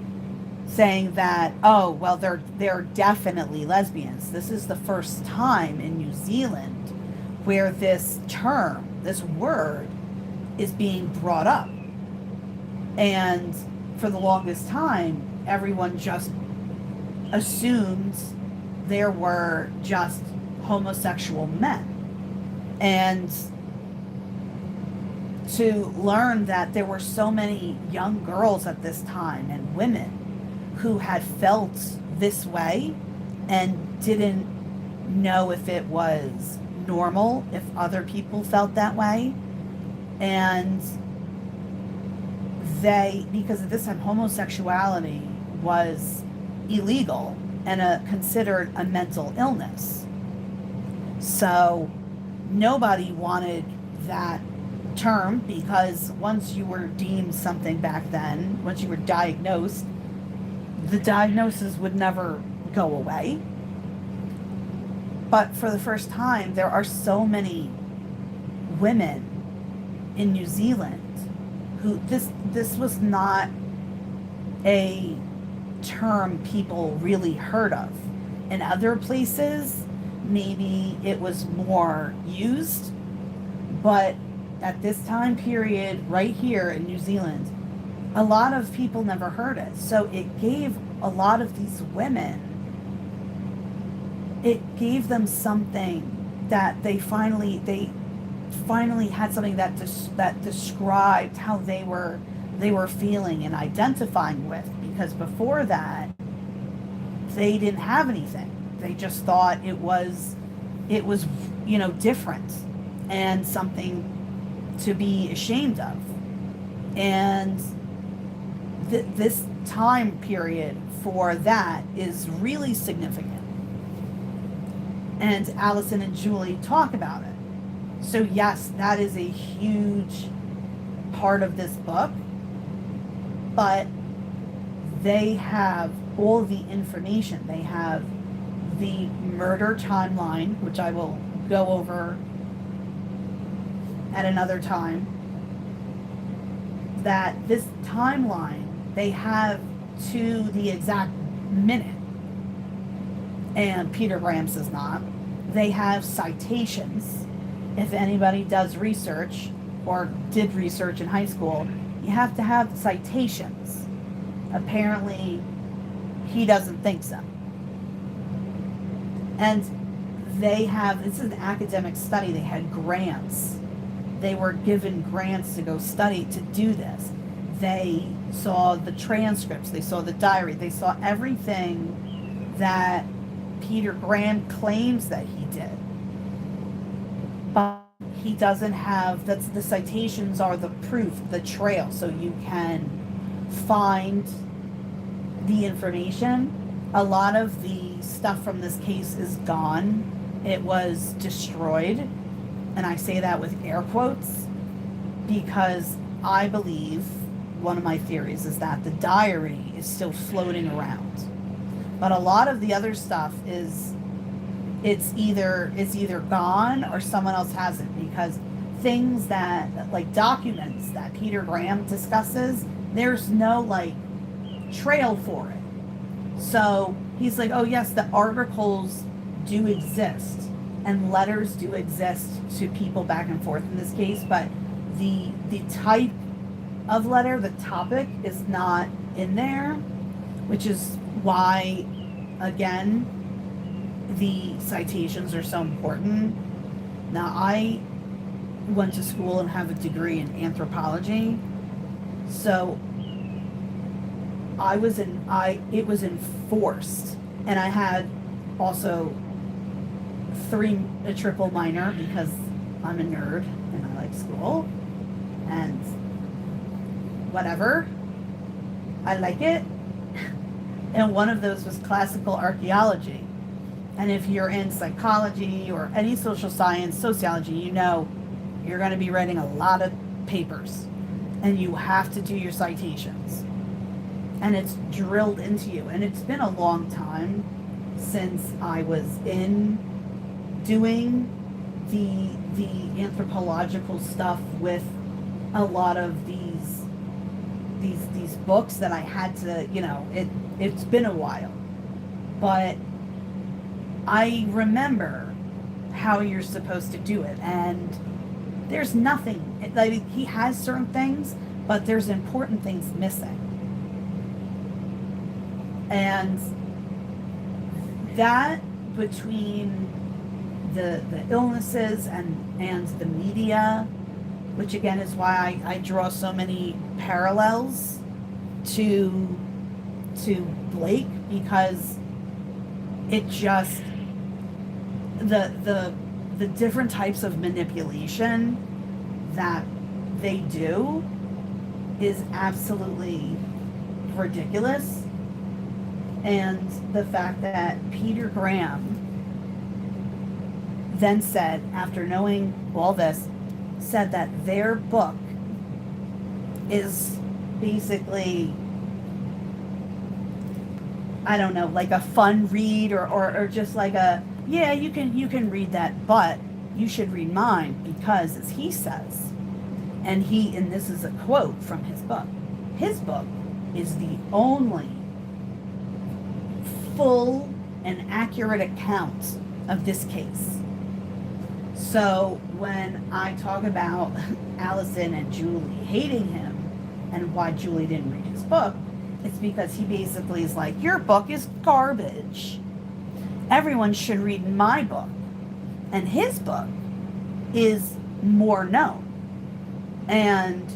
saying that, oh, well, they're definitely lesbians. This is the first time in New Zealand where this term, this word, is being brought up. And for the longest time, everyone just assumed there were just homosexual men. And to learn that there were so many young girls at this time and women who had felt this way and didn't know if it was normal, if other people felt that way. And because at this time, homosexuality was illegal and considered a mental illness. So nobody wanted that term, because once you were deemed something back then, once you were diagnosed, the diagnosis would never go away. But for the first time, there are so many women in New Zealand who this was not a term people really heard of. In other places, maybe it was more used, but at this time period right here in New Zealand, a lot of people never heard it. So it gave a lot of these women, it gave them something that they finally had something that described how they were feeling and identifying with, because before that they didn't have anything. They just thought it was different and something to be ashamed of. And this time period for that is really significant. And Allison and Julie talk about it. So yes, that is a huge part of this book, but they have all the information. They have the murder timeline, which I will go over at another time. That this timeline they have to the exact minute, and Peter Graham's does not. They have citations. If anybody does research or did research in high school, you have to have citations. Apparently, he doesn't think so. And this is an academic study. They had grants. They were given grants to go study to do this. They saw the transcripts. They saw the diary. They saw everything that Peter Graham claims that he did. But he doesn't have, the citations are the proof, the trail, so you can find the information. A lot of the stuff from this case is gone. It was destroyed. And I say that with air quotes because I believe, one of my theories is that the diary is still floating around. But a lot of the other stuff it's either gone or someone else has it, because things that, like documents that Peter Graham discusses, there's no like trail for it. So he's like, oh yes, the articles do exist and letters do exist to people back and forth in this case, but the type of letter, the topic is not in there, which is why, again, the citations are so important. Now, I went to school and have a degree in anthropology, so it was enforced, and I had also a triple minor because I'm a nerd and I like school and whatever, I like it. And one of those was classical archaeology. And if you're in psychology or any social science, sociology, you know you're going to be writing a lot of papers and you have to do your citations. And it's drilled into you. And it's been a long time since I was in doing the anthropological stuff with a lot of these books that I had to, it's been a while, but I remember how you're supposed to do it, and there's nothing, like, he has certain things, but there's important things missing. And that, between the illnesses and the media, which again is why I draw so many parallels to Blake, because it just, the different types of manipulation that they do is absolutely ridiculous. And the fact that Peter Graham then said, after knowing all this, said that their book is basically, I don't know, like a fun read, or just like a, yeah, you can read that, but you should read mine, because, as he says, and this is a quote from his book is the only full and accurate account of this case. So when I talk about Allison and Julie hating him and why Julie didn't read his book, it's because he basically is like, your book is garbage. Everyone should read my book. And his book is more known. And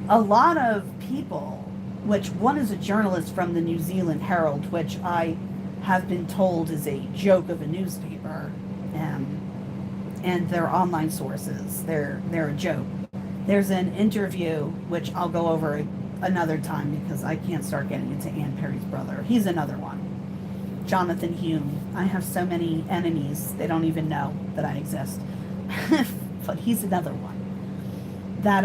a lot of people, which one is a journalist from the New Zealand Herald, which I have been told is a joke of a newspaper, and their online sources, they're a joke. There's an interview, which I'll go over another time because I can't start getting into Anne Perry's brother. He's another one. Jonathan Hume. I have so many enemies, they don't even know that I exist. But he's another one. That,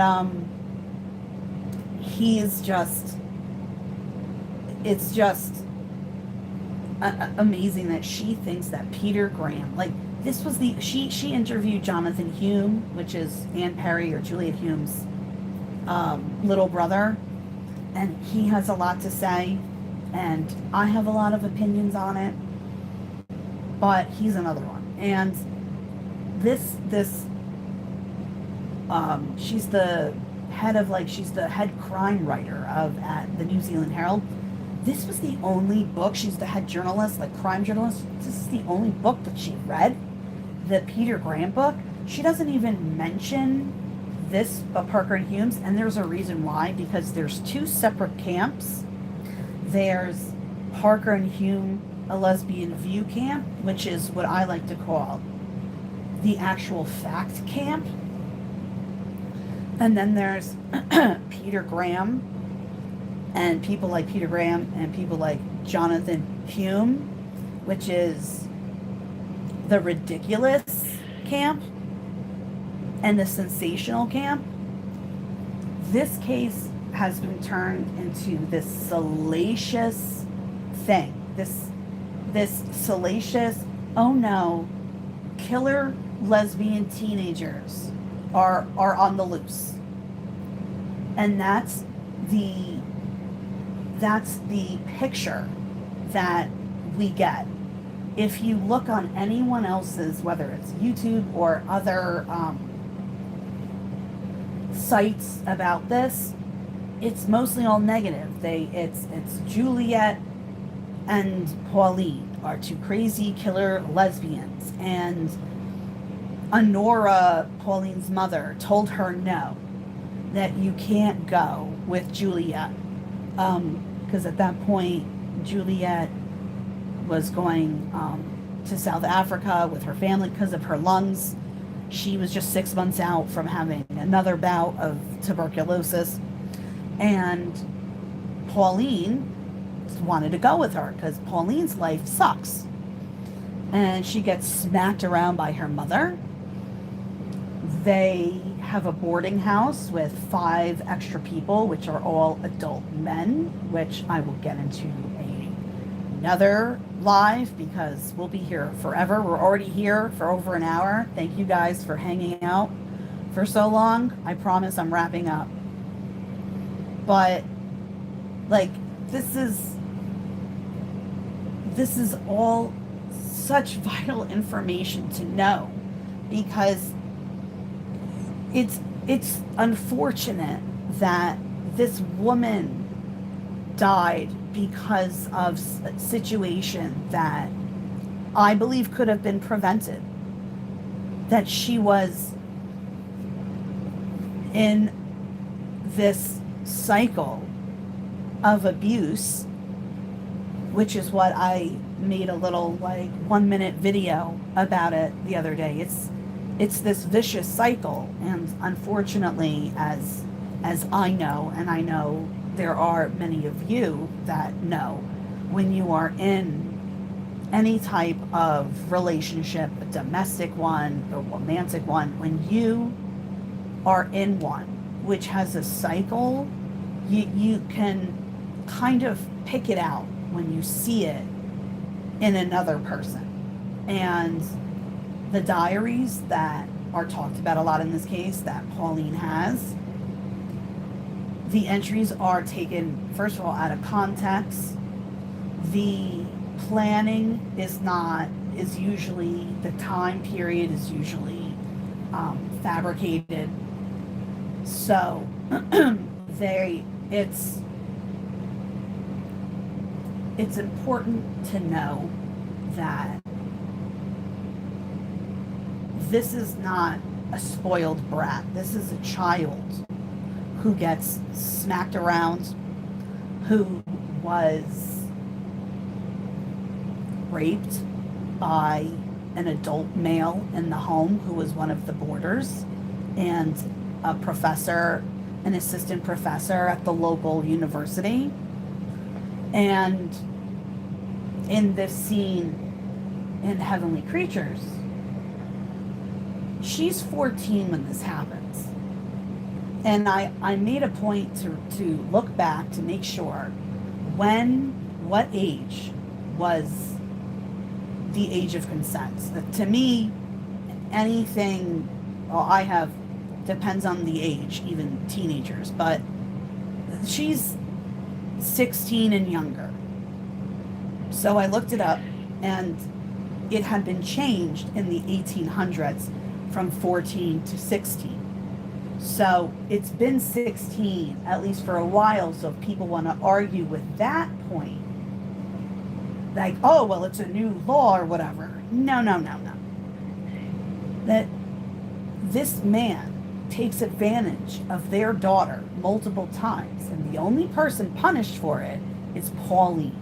he's just, it's just amazing that she thinks that Peter Graham, like, this was she interviewed Jonathan Hume, which is Anne Perry or Juliet Hume's little brother, and he has a lot to say, and I have a lot of opinions on it, but he's another one. And she's the head crime writer at the New Zealand Herald. This was the only book, she's the head journalist, like crime journalist, this is the only book that she read, the Peter Graham book. She doesn't even mention this, Parker and Hume's, and there's a reason why, because there's two separate camps. There's Parker and Hume, a lesbian view camp, which is what I like to call the actual fact camp. And then there's Peter Graham, and people like Peter Graham and people like Jonathan Hume, which is the ridiculous camp and the sensational camp. This case has been turned into this salacious thing. This salacious, oh no, killer lesbian teenagers are on the loose. And that's the picture that we get. If you look on anyone else's, whether it's YouTube or other sites about this, it's mostly all negative. It's Juliet and Pauline are two crazy killer lesbians, and Honorah, Pauline's mother, told her no, that you can't go with Juliet, because at that point Juliet was going to South Africa with her family because of her lungs. She was just 6 months out from having another bout of tuberculosis, and Pauline wanted to go with her because Pauline's life sucks, and she gets smacked around by her mother. They have a boarding house with 5 extra people, which are all adult men, which I will get into another live because we'll be here forever. We're already here for over an hour. Thank you guys for hanging out for so long. I promise I'm wrapping up. But like, this is all such vital information to know, because it's unfortunate that this woman died because of a situation that I believe could have been prevented. That she was in this cycle of abuse, which is what I made a little like 1-minute video about it the other day. It's this vicious cycle, and unfortunately, as I know, and I know there are many of you that know, when you are in any type of relationship, a domestic one, a romantic one, when you are in one which has a cycle, you can kind of pick it out when you see it in another person. And the diaries that are talked about a lot in this case that Pauline has, the entries are taken, first of all, out of context. The planning is usually, the time period is usually fabricated. So it's important to know that this is not a spoiled brat. This is a child who gets smacked around, who was raped by an adult male in the home who was one of the boarders, and a professor, an assistant professor at the local university. And in this scene in Heavenly Creatures, she's 14 when this happens. And I made a point to look back to make sure what age was the age of consent. To me, anything, well, depends on the age, even teenagers, but she's 16 and younger. So I looked it up, and it had been changed in the 1800s from 14 to 16. So it's been 16, at least for a while. So if people want to argue with that point, like, oh, well, it's a new law or whatever. No. That this man takes advantage of their daughter multiple times, and the only person punished for it is Pauline.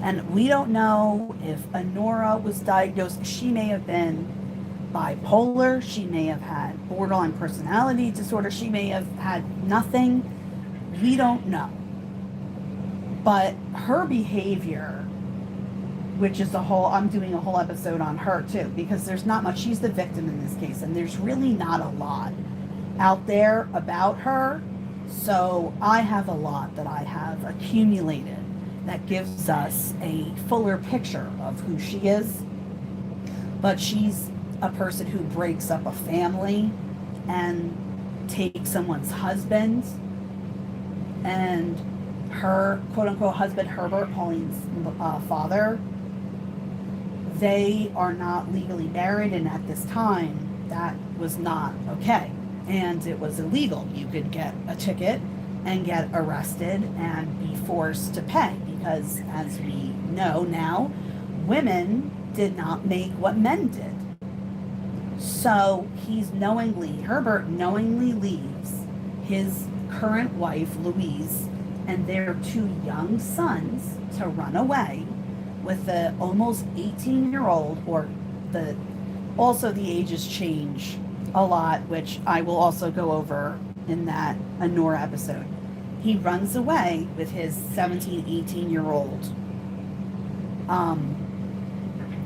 And we don't know if Honorah was diagnosed. She may have been bipolar. She may have had borderline personality disorder. She may have had nothing. We don't know. But her behavior, which is I'm doing a whole episode on her too, because there's not much. She's the victim in this case, and there's really not a lot out there about her. So I have a lot that I have accumulated that gives us a fuller picture of who she is. But she's a person who breaks up a family and takes someone's husband, and her quote-unquote husband, Herbert, Pauline's father, they are not legally married, and at this time that was not okay, and it was illegal. You could get a ticket and get arrested and be forced to pay, because as we know now, women did not make what men did. So Herbert knowingly leaves his current wife, Louise, and their 2 young sons to run away with the almost 18-year-old, also the ages change a lot, which I will also go over in that Honorah episode. He runs away with his 17, 18-year-old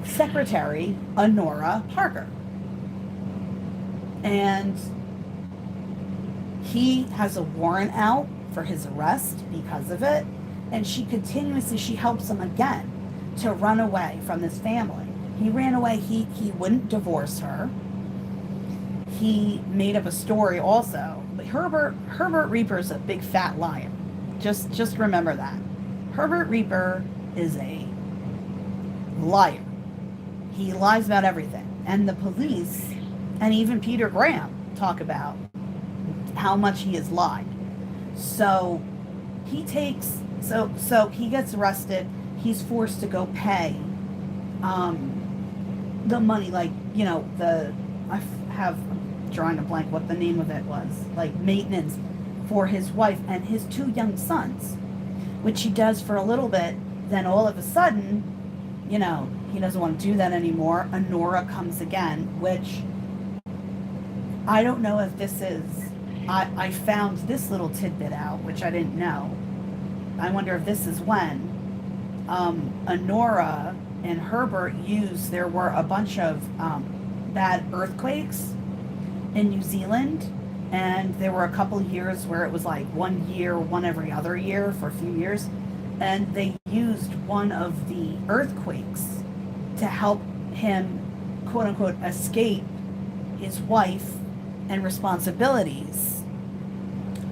secretary, Honorah Parker. And he has a warrant out for his arrest because of it. And she helps him again to run away from this family. He ran away. He wouldn't divorce her. He made up a story also. But Herbert Rieper's a big fat liar. Just remember that. Herbert Rieper is a liar. He lies about everything. And the police and even Peter Graham talk about how much he has lied. So he gets arrested. He's forced to go pay the money, like, I'm drawing a blank what the name of it was, like maintenance for his wife and his 2 young sons, which he does for a little bit. Then all of a sudden, he doesn't want to do that anymore. Honorah comes again, which I don't know if this is, I found this little tidbit out, which I didn't know. I wonder if this is when Honorah and Herbert there were a bunch of bad earthquakes in New Zealand, and there were a couple of years where it was like one every other year for a few years, and they used one of the earthquakes to help him, quote unquote, escape his wife and responsibilities.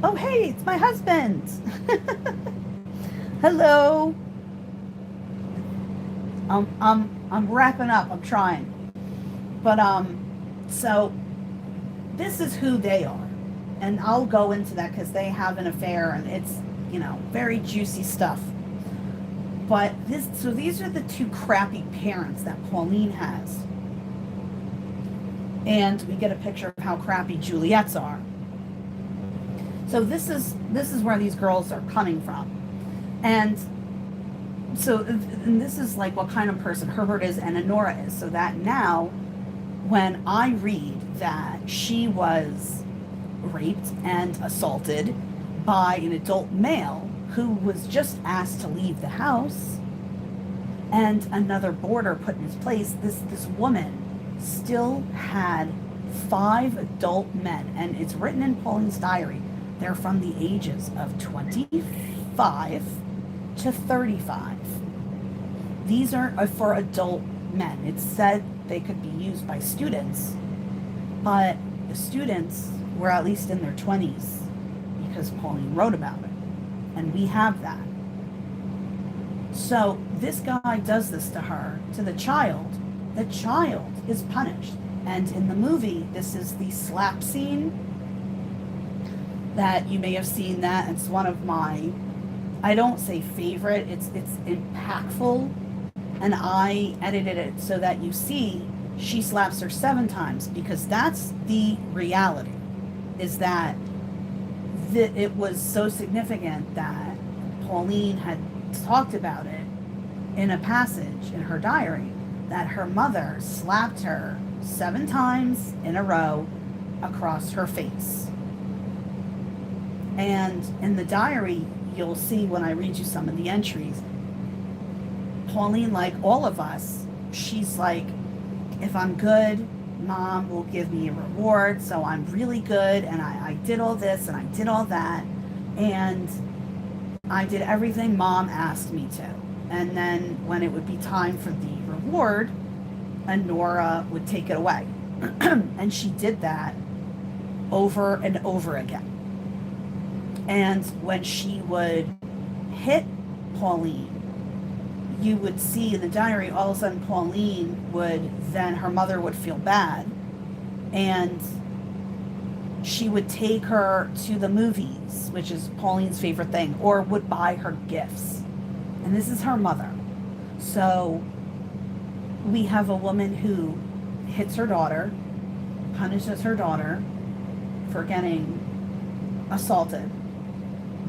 Oh, hey, it's my husband. Hello. I'm wrapping up. I'm trying. But so this is who they are. And I'll go into that because they have an affair and it's, very juicy stuff. But these are the 2 crappy parents that Pauline has. And we get a picture of how crappy Juliet's are. So this is where these girls are coming from. And this is like what kind of person Herbert is and Honorah is. So that now, when I read that she was raped and assaulted by an adult male who was just asked to leave the house, and another boarder put in his place, this woman still had 5 adult men, and it's written in Pauline's diary. They're from the ages of 25 to 35. These are for adult men. It's said they could be used by students, but the students were at least in their 20s because Pauline wrote about it, and we have that. So this guy does this to her, to the child. The child is punished. And in the movie, this is the slap scene that you may have seen. That it's one of my, I don't say favorite, it's impactful, and I edited it so that you see she slaps her 7 times, because that's the reality, is that it was so significant that Pauline had talked about it in a passage in her diary, that her mother slapped her 7 times in a row across her face. And in the diary, you'll see when I read you some of the entries, Pauline, like all of us, she's like, if I'm good, Mom will give me a reward, so I'm really good, and I did all this and I did all that, and I did everything Mom asked me to. And then when it would be time for the reward, Honorah would take it away. And she did that over and over again. And when she would hit Pauline, you would see in the diary, all of a sudden Pauline then her mother would feel bad, and she would take her to the movies, which is Pauline's favorite thing, or would buy her gifts. And this is her mother. So we have a woman who hits her daughter, punishes her daughter for getting assaulted,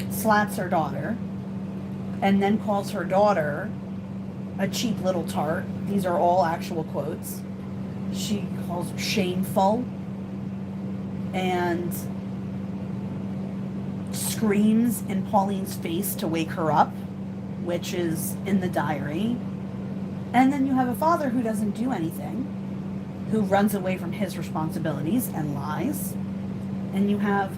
slaps her daughter, and then calls her daughter a cheap little tart. These are all actual quotes. She calls her shameful and screams in Pauline's face to wake her up, which is in the diary. And then you have a father who doesn't do anything, who runs away from his responsibilities and lies. And you have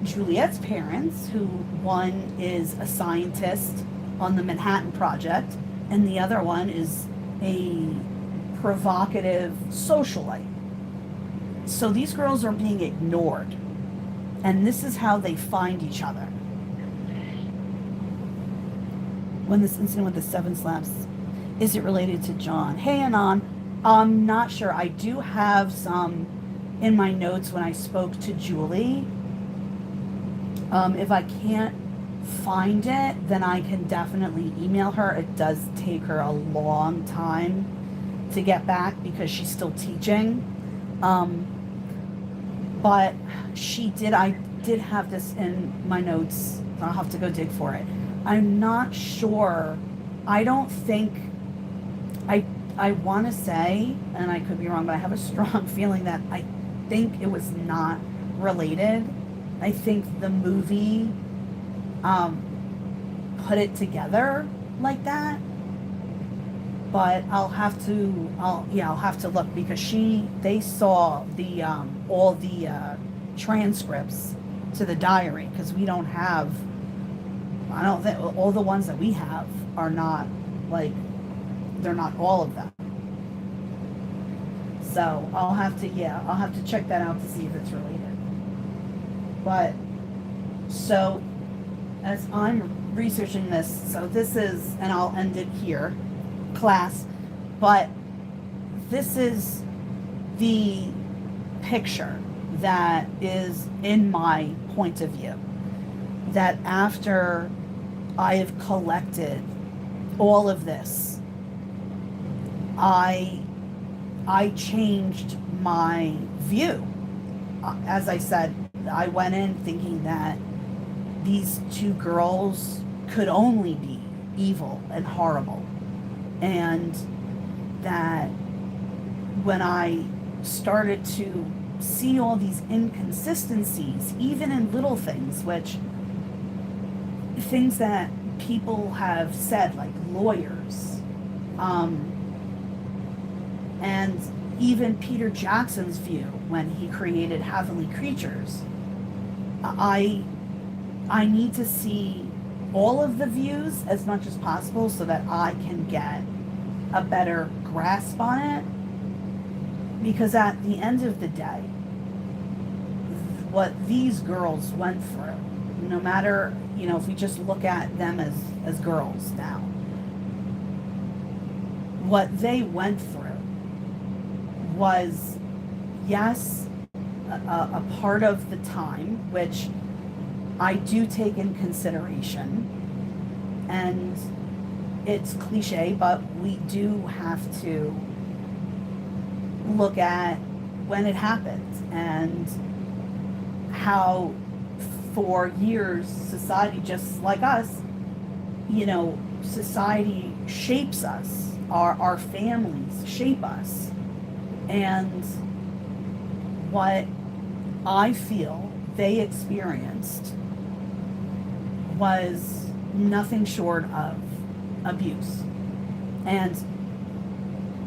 Juliet's parents, who one is a scientist on the Manhattan Project, and the other one is a provocative socialite. So these girls are being ignored. And this is how they find each other. When this incident with the 7 slaps, is it related to John? Hey, Anon, I'm not sure. I do have some in my notes when I spoke to Julie. If I can't find it, then I can definitely email her. It does take her a long time to get back because she's still teaching. But I did have this in my notes. I'll have to go dig for it. I'm not sure. I don't think, I want to say, and I could be wrong, but I have a strong feeling that I think it was not related. I think the movie put it together like that. But I'll have to look because they saw the all the transcripts to the diary, because we don't have, I don't think all the ones that we have are not, like, they're not all of them. So I'll have to check that out to see if it's related. But so as I'm researching this, so this is, and I'll end it here, class, but this is the picture that is in my point of view, that after I have collected all of this, I changed my view. As I said, I went in thinking that these 2 girls could only be evil and horrible. And that when I started to see all these inconsistencies, even in little things, things that people have said, like lawyers, and even Peter Jackson's view when he created Heavenly Creatures, I need to see all of the views as much as possible so that I can get a better grasp on it. Because at the end of the day, what these girls went through, no matter, if we just look at them as girls now, what they went through was, yes, a part of the time, which I do take in consideration, and it's cliche, but we do have to look at when it happened and how for years society, just like us, society shapes us, our families shape us, and what I feel they experienced was nothing short of abuse. And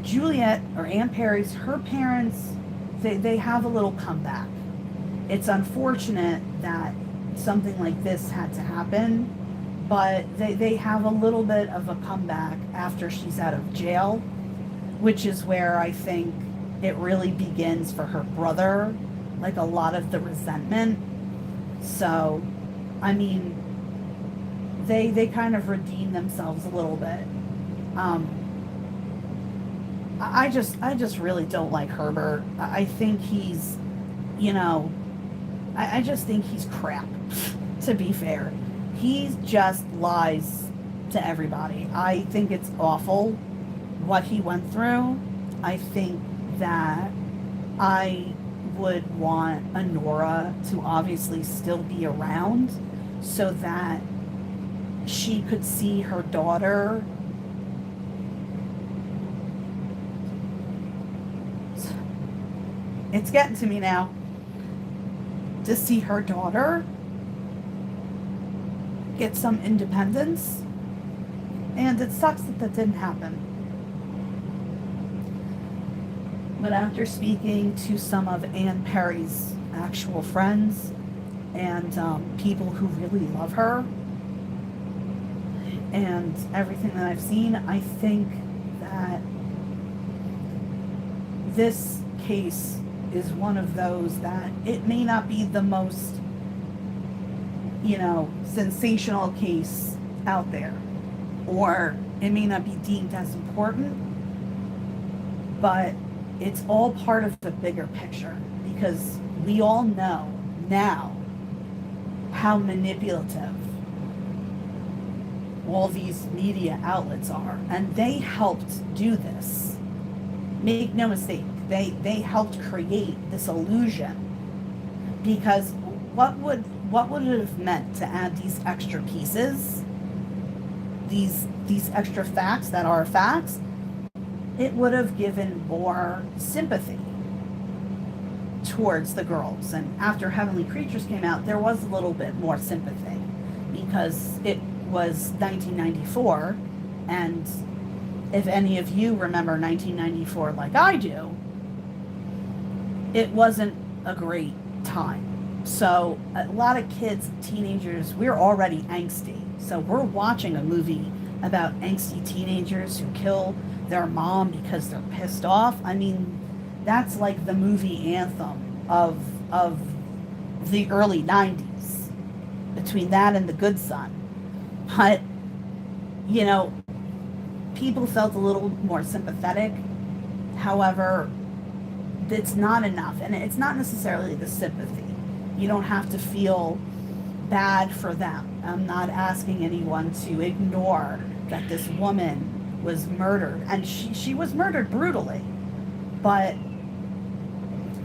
Juliet, or Aunt Perry's, her parents, they have a little comeback. It's unfortunate that something like this had to happen, but they have a little bit of a comeback after she's out of jail, which is where I think it really begins for her brother, like a lot of the resentment. So, I mean, they kind of redeem themselves a little bit. I just really don't like Herbert. I think he's, I just think he's crap, to be fair. He just lies to everybody. I think it's awful what he went through. I think that I would want Honorah to obviously still be around so that she could see her daughter. It's getting to me now. To see her daughter get some independence. And it sucks that didn't happen. But after speaking to some of Anne Perry's actual friends, and people who really love her and everything that I've seen, I think that this case is one of those that it may not be the most, sensational case out there, or it may not be deemed as important, but it's all part of the bigger picture, because we all know now how manipulative all these media outlets are, and they helped do this. Make no mistake, they helped create this illusion, because what would it have meant to add these extra pieces, these extra facts that are facts? It would have given more sympathy towards the girls. And after Heavenly Creatures came out, there was a little bit more sympathy, because it was 1994, and if any of you remember 1994 like I do, it wasn't a great time. So a lot of kids, teenagers, we're already angsty. So we're watching a movie about angsty teenagers who kill their mom because they're pissed off. I mean, that's like the movie anthem of the early 90s, between that and The Good Son. But, people felt a little more sympathetic. However, it's not enough, and it's not necessarily the sympathy. You don't have to feel bad for them. I'm not asking anyone to ignore that this woman was murdered, and she was murdered brutally, but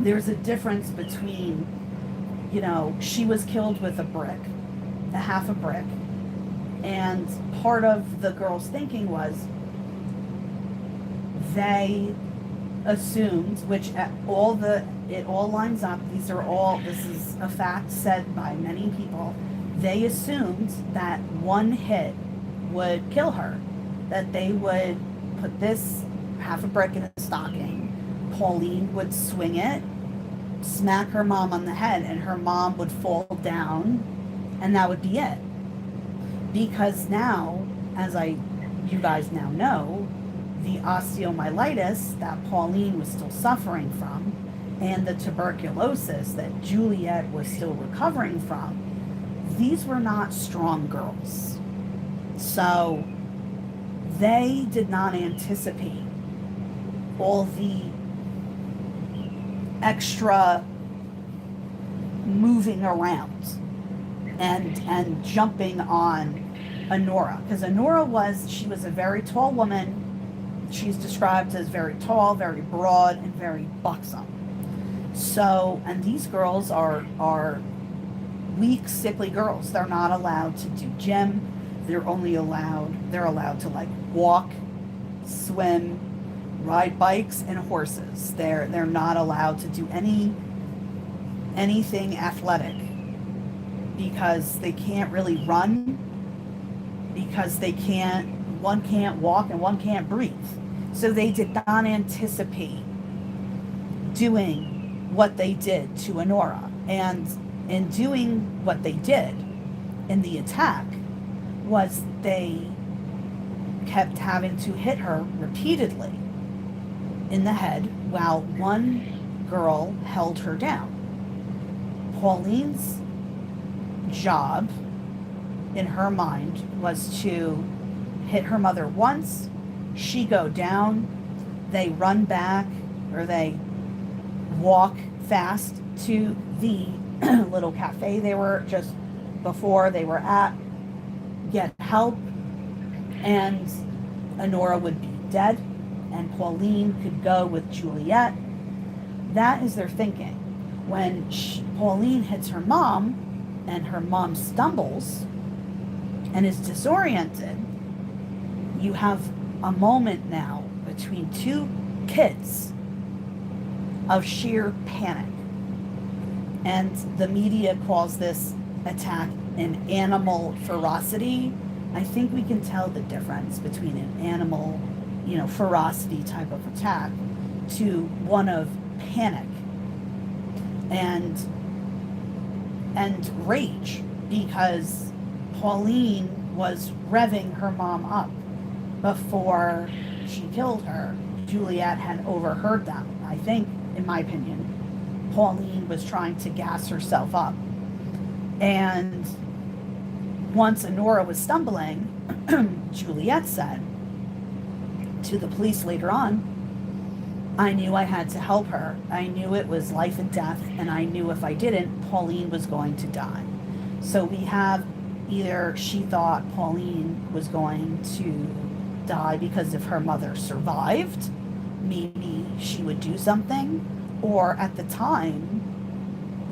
there's a difference between, she was killed with a half a brick, and part of the girl's thinking was they assumed, which it all lines up, this is a fact said by many people, they assumed that one hit would kill her, that they would put this half a brick in a stocking, Pauline would swing it, smack her mom on the head, and her mom would fall down, and that would be it. Because now, you guys now know, the osteomyelitis that Pauline was still suffering from, and the tuberculosis that Juliet was still recovering from, these were not strong girls. So they did not anticipate all the extra moving around and jumping on Honorah, because Honorah was a very tall woman. She's described as very tall, very broad, and very buxom. So, and these girls are weak, sickly girls. They're not allowed to do gym. They're allowed to like walk, swim, ride bikes and horses. They're not allowed to do anything athletic, because they can't really run, because one can't walk and one can't breathe. So they did not anticipate doing what they did to Honorah. And in doing what they did in the attack was they kept having to hit her repeatedly in the head while one girl held her down. Pauline's job in her mind was to hit her mother once, she go down, they run back, or they walk fast to the little cafe they were just before they were at, get help, and Honorah would be dead, and Pauline could go with Juliet. That is their thinking. When Pauline hits her mom, and her mom stumbles and is disoriented, you have a moment now between two kids of sheer panic. And the media calls this attack an animal ferocity. I think we can tell the difference between an animal, ferocity type of attack to one of panic. And and rage because Pauline was revving her mom up before she killed her. Juliet had overheard them. I think, in my opinion, Pauline was trying to gas herself up. And once Honorah was stumbling, Juliet said to the police later on, I knew I had to help her. I knew it was life and death, and I knew if I didn't, Pauline was going to die. So we have either she thought Pauline was going to die because if her mother survived, maybe she would do something, or at the time,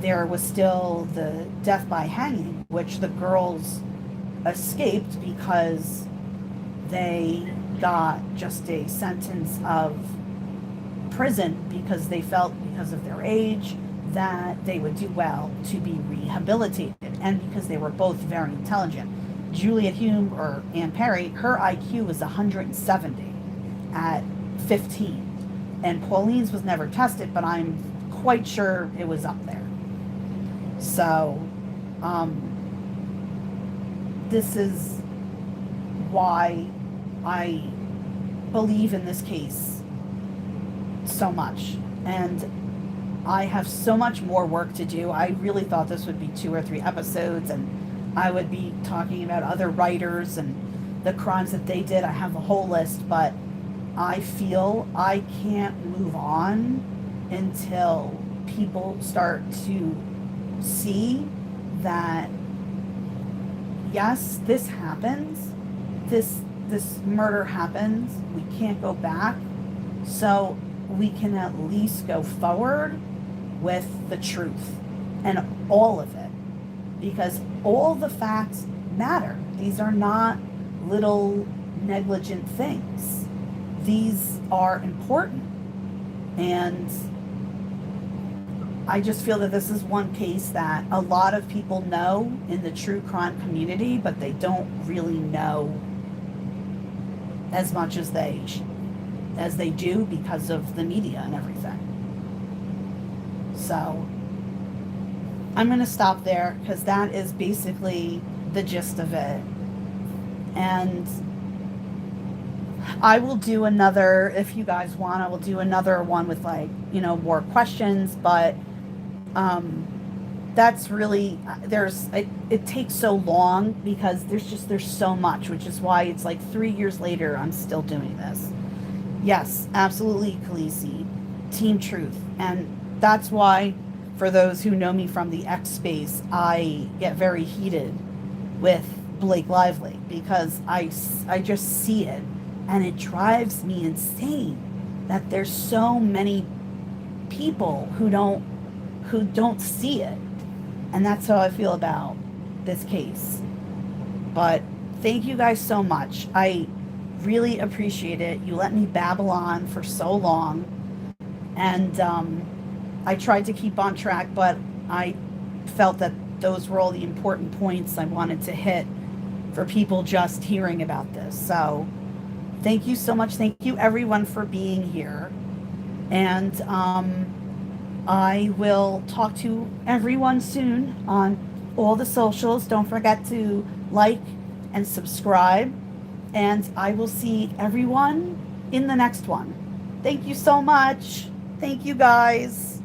there was still the death by hanging, which the girls escaped because they got just a sentence of prison because they felt, because of their age, that they would do well to be rehabilitated, and because they were both very intelligent. Juliet Hulme, or Ann Perry, her IQ was 170 at 15, and Pauline's was never tested, but I'm quite sure it was up there. So this is why I believe in this case so much, and I have so much more work to do. I really thought this would be 2 or 3 episodes, and I would be talking about other writers and the crimes that they did. I have a whole list, but I feel I can't move on until people start to see that yes, this happens, this murder happens, we can't go back, so we can at least go forward with the truth and all of it, because all the facts matter. These are not little negligent things. These are important, and I just feel that this is one case that a lot of people know in the true crime community, but they don't really know as much as they do because of the media and everything. So I'm going to stop there because that is basically the gist of it. And I will do another, if you guys want, I will do another one with more questions, but that's really, it takes so long because there's so much, which is why it's 3 years later, I'm still doing this. Yes, absolutely, Khaleesi. Team Truth. And that's why, for those who know me from the X space, I get very heated with Blake Lively because I just see it, and it drives me insane that there's so many people who don't see it. And that's how I feel about this case. But thank you guys so much. I really appreciate it. You let me babble on for so long, and I tried to keep on track, but I felt that those were all the important points I wanted to hit for people just hearing about this. So thank you so much. Thank you everyone for being here, and I will talk to everyone soon on all the socials. Don't forget to like and subscribe, and I will see everyone in the next one. Thank you so much. Thank you guys.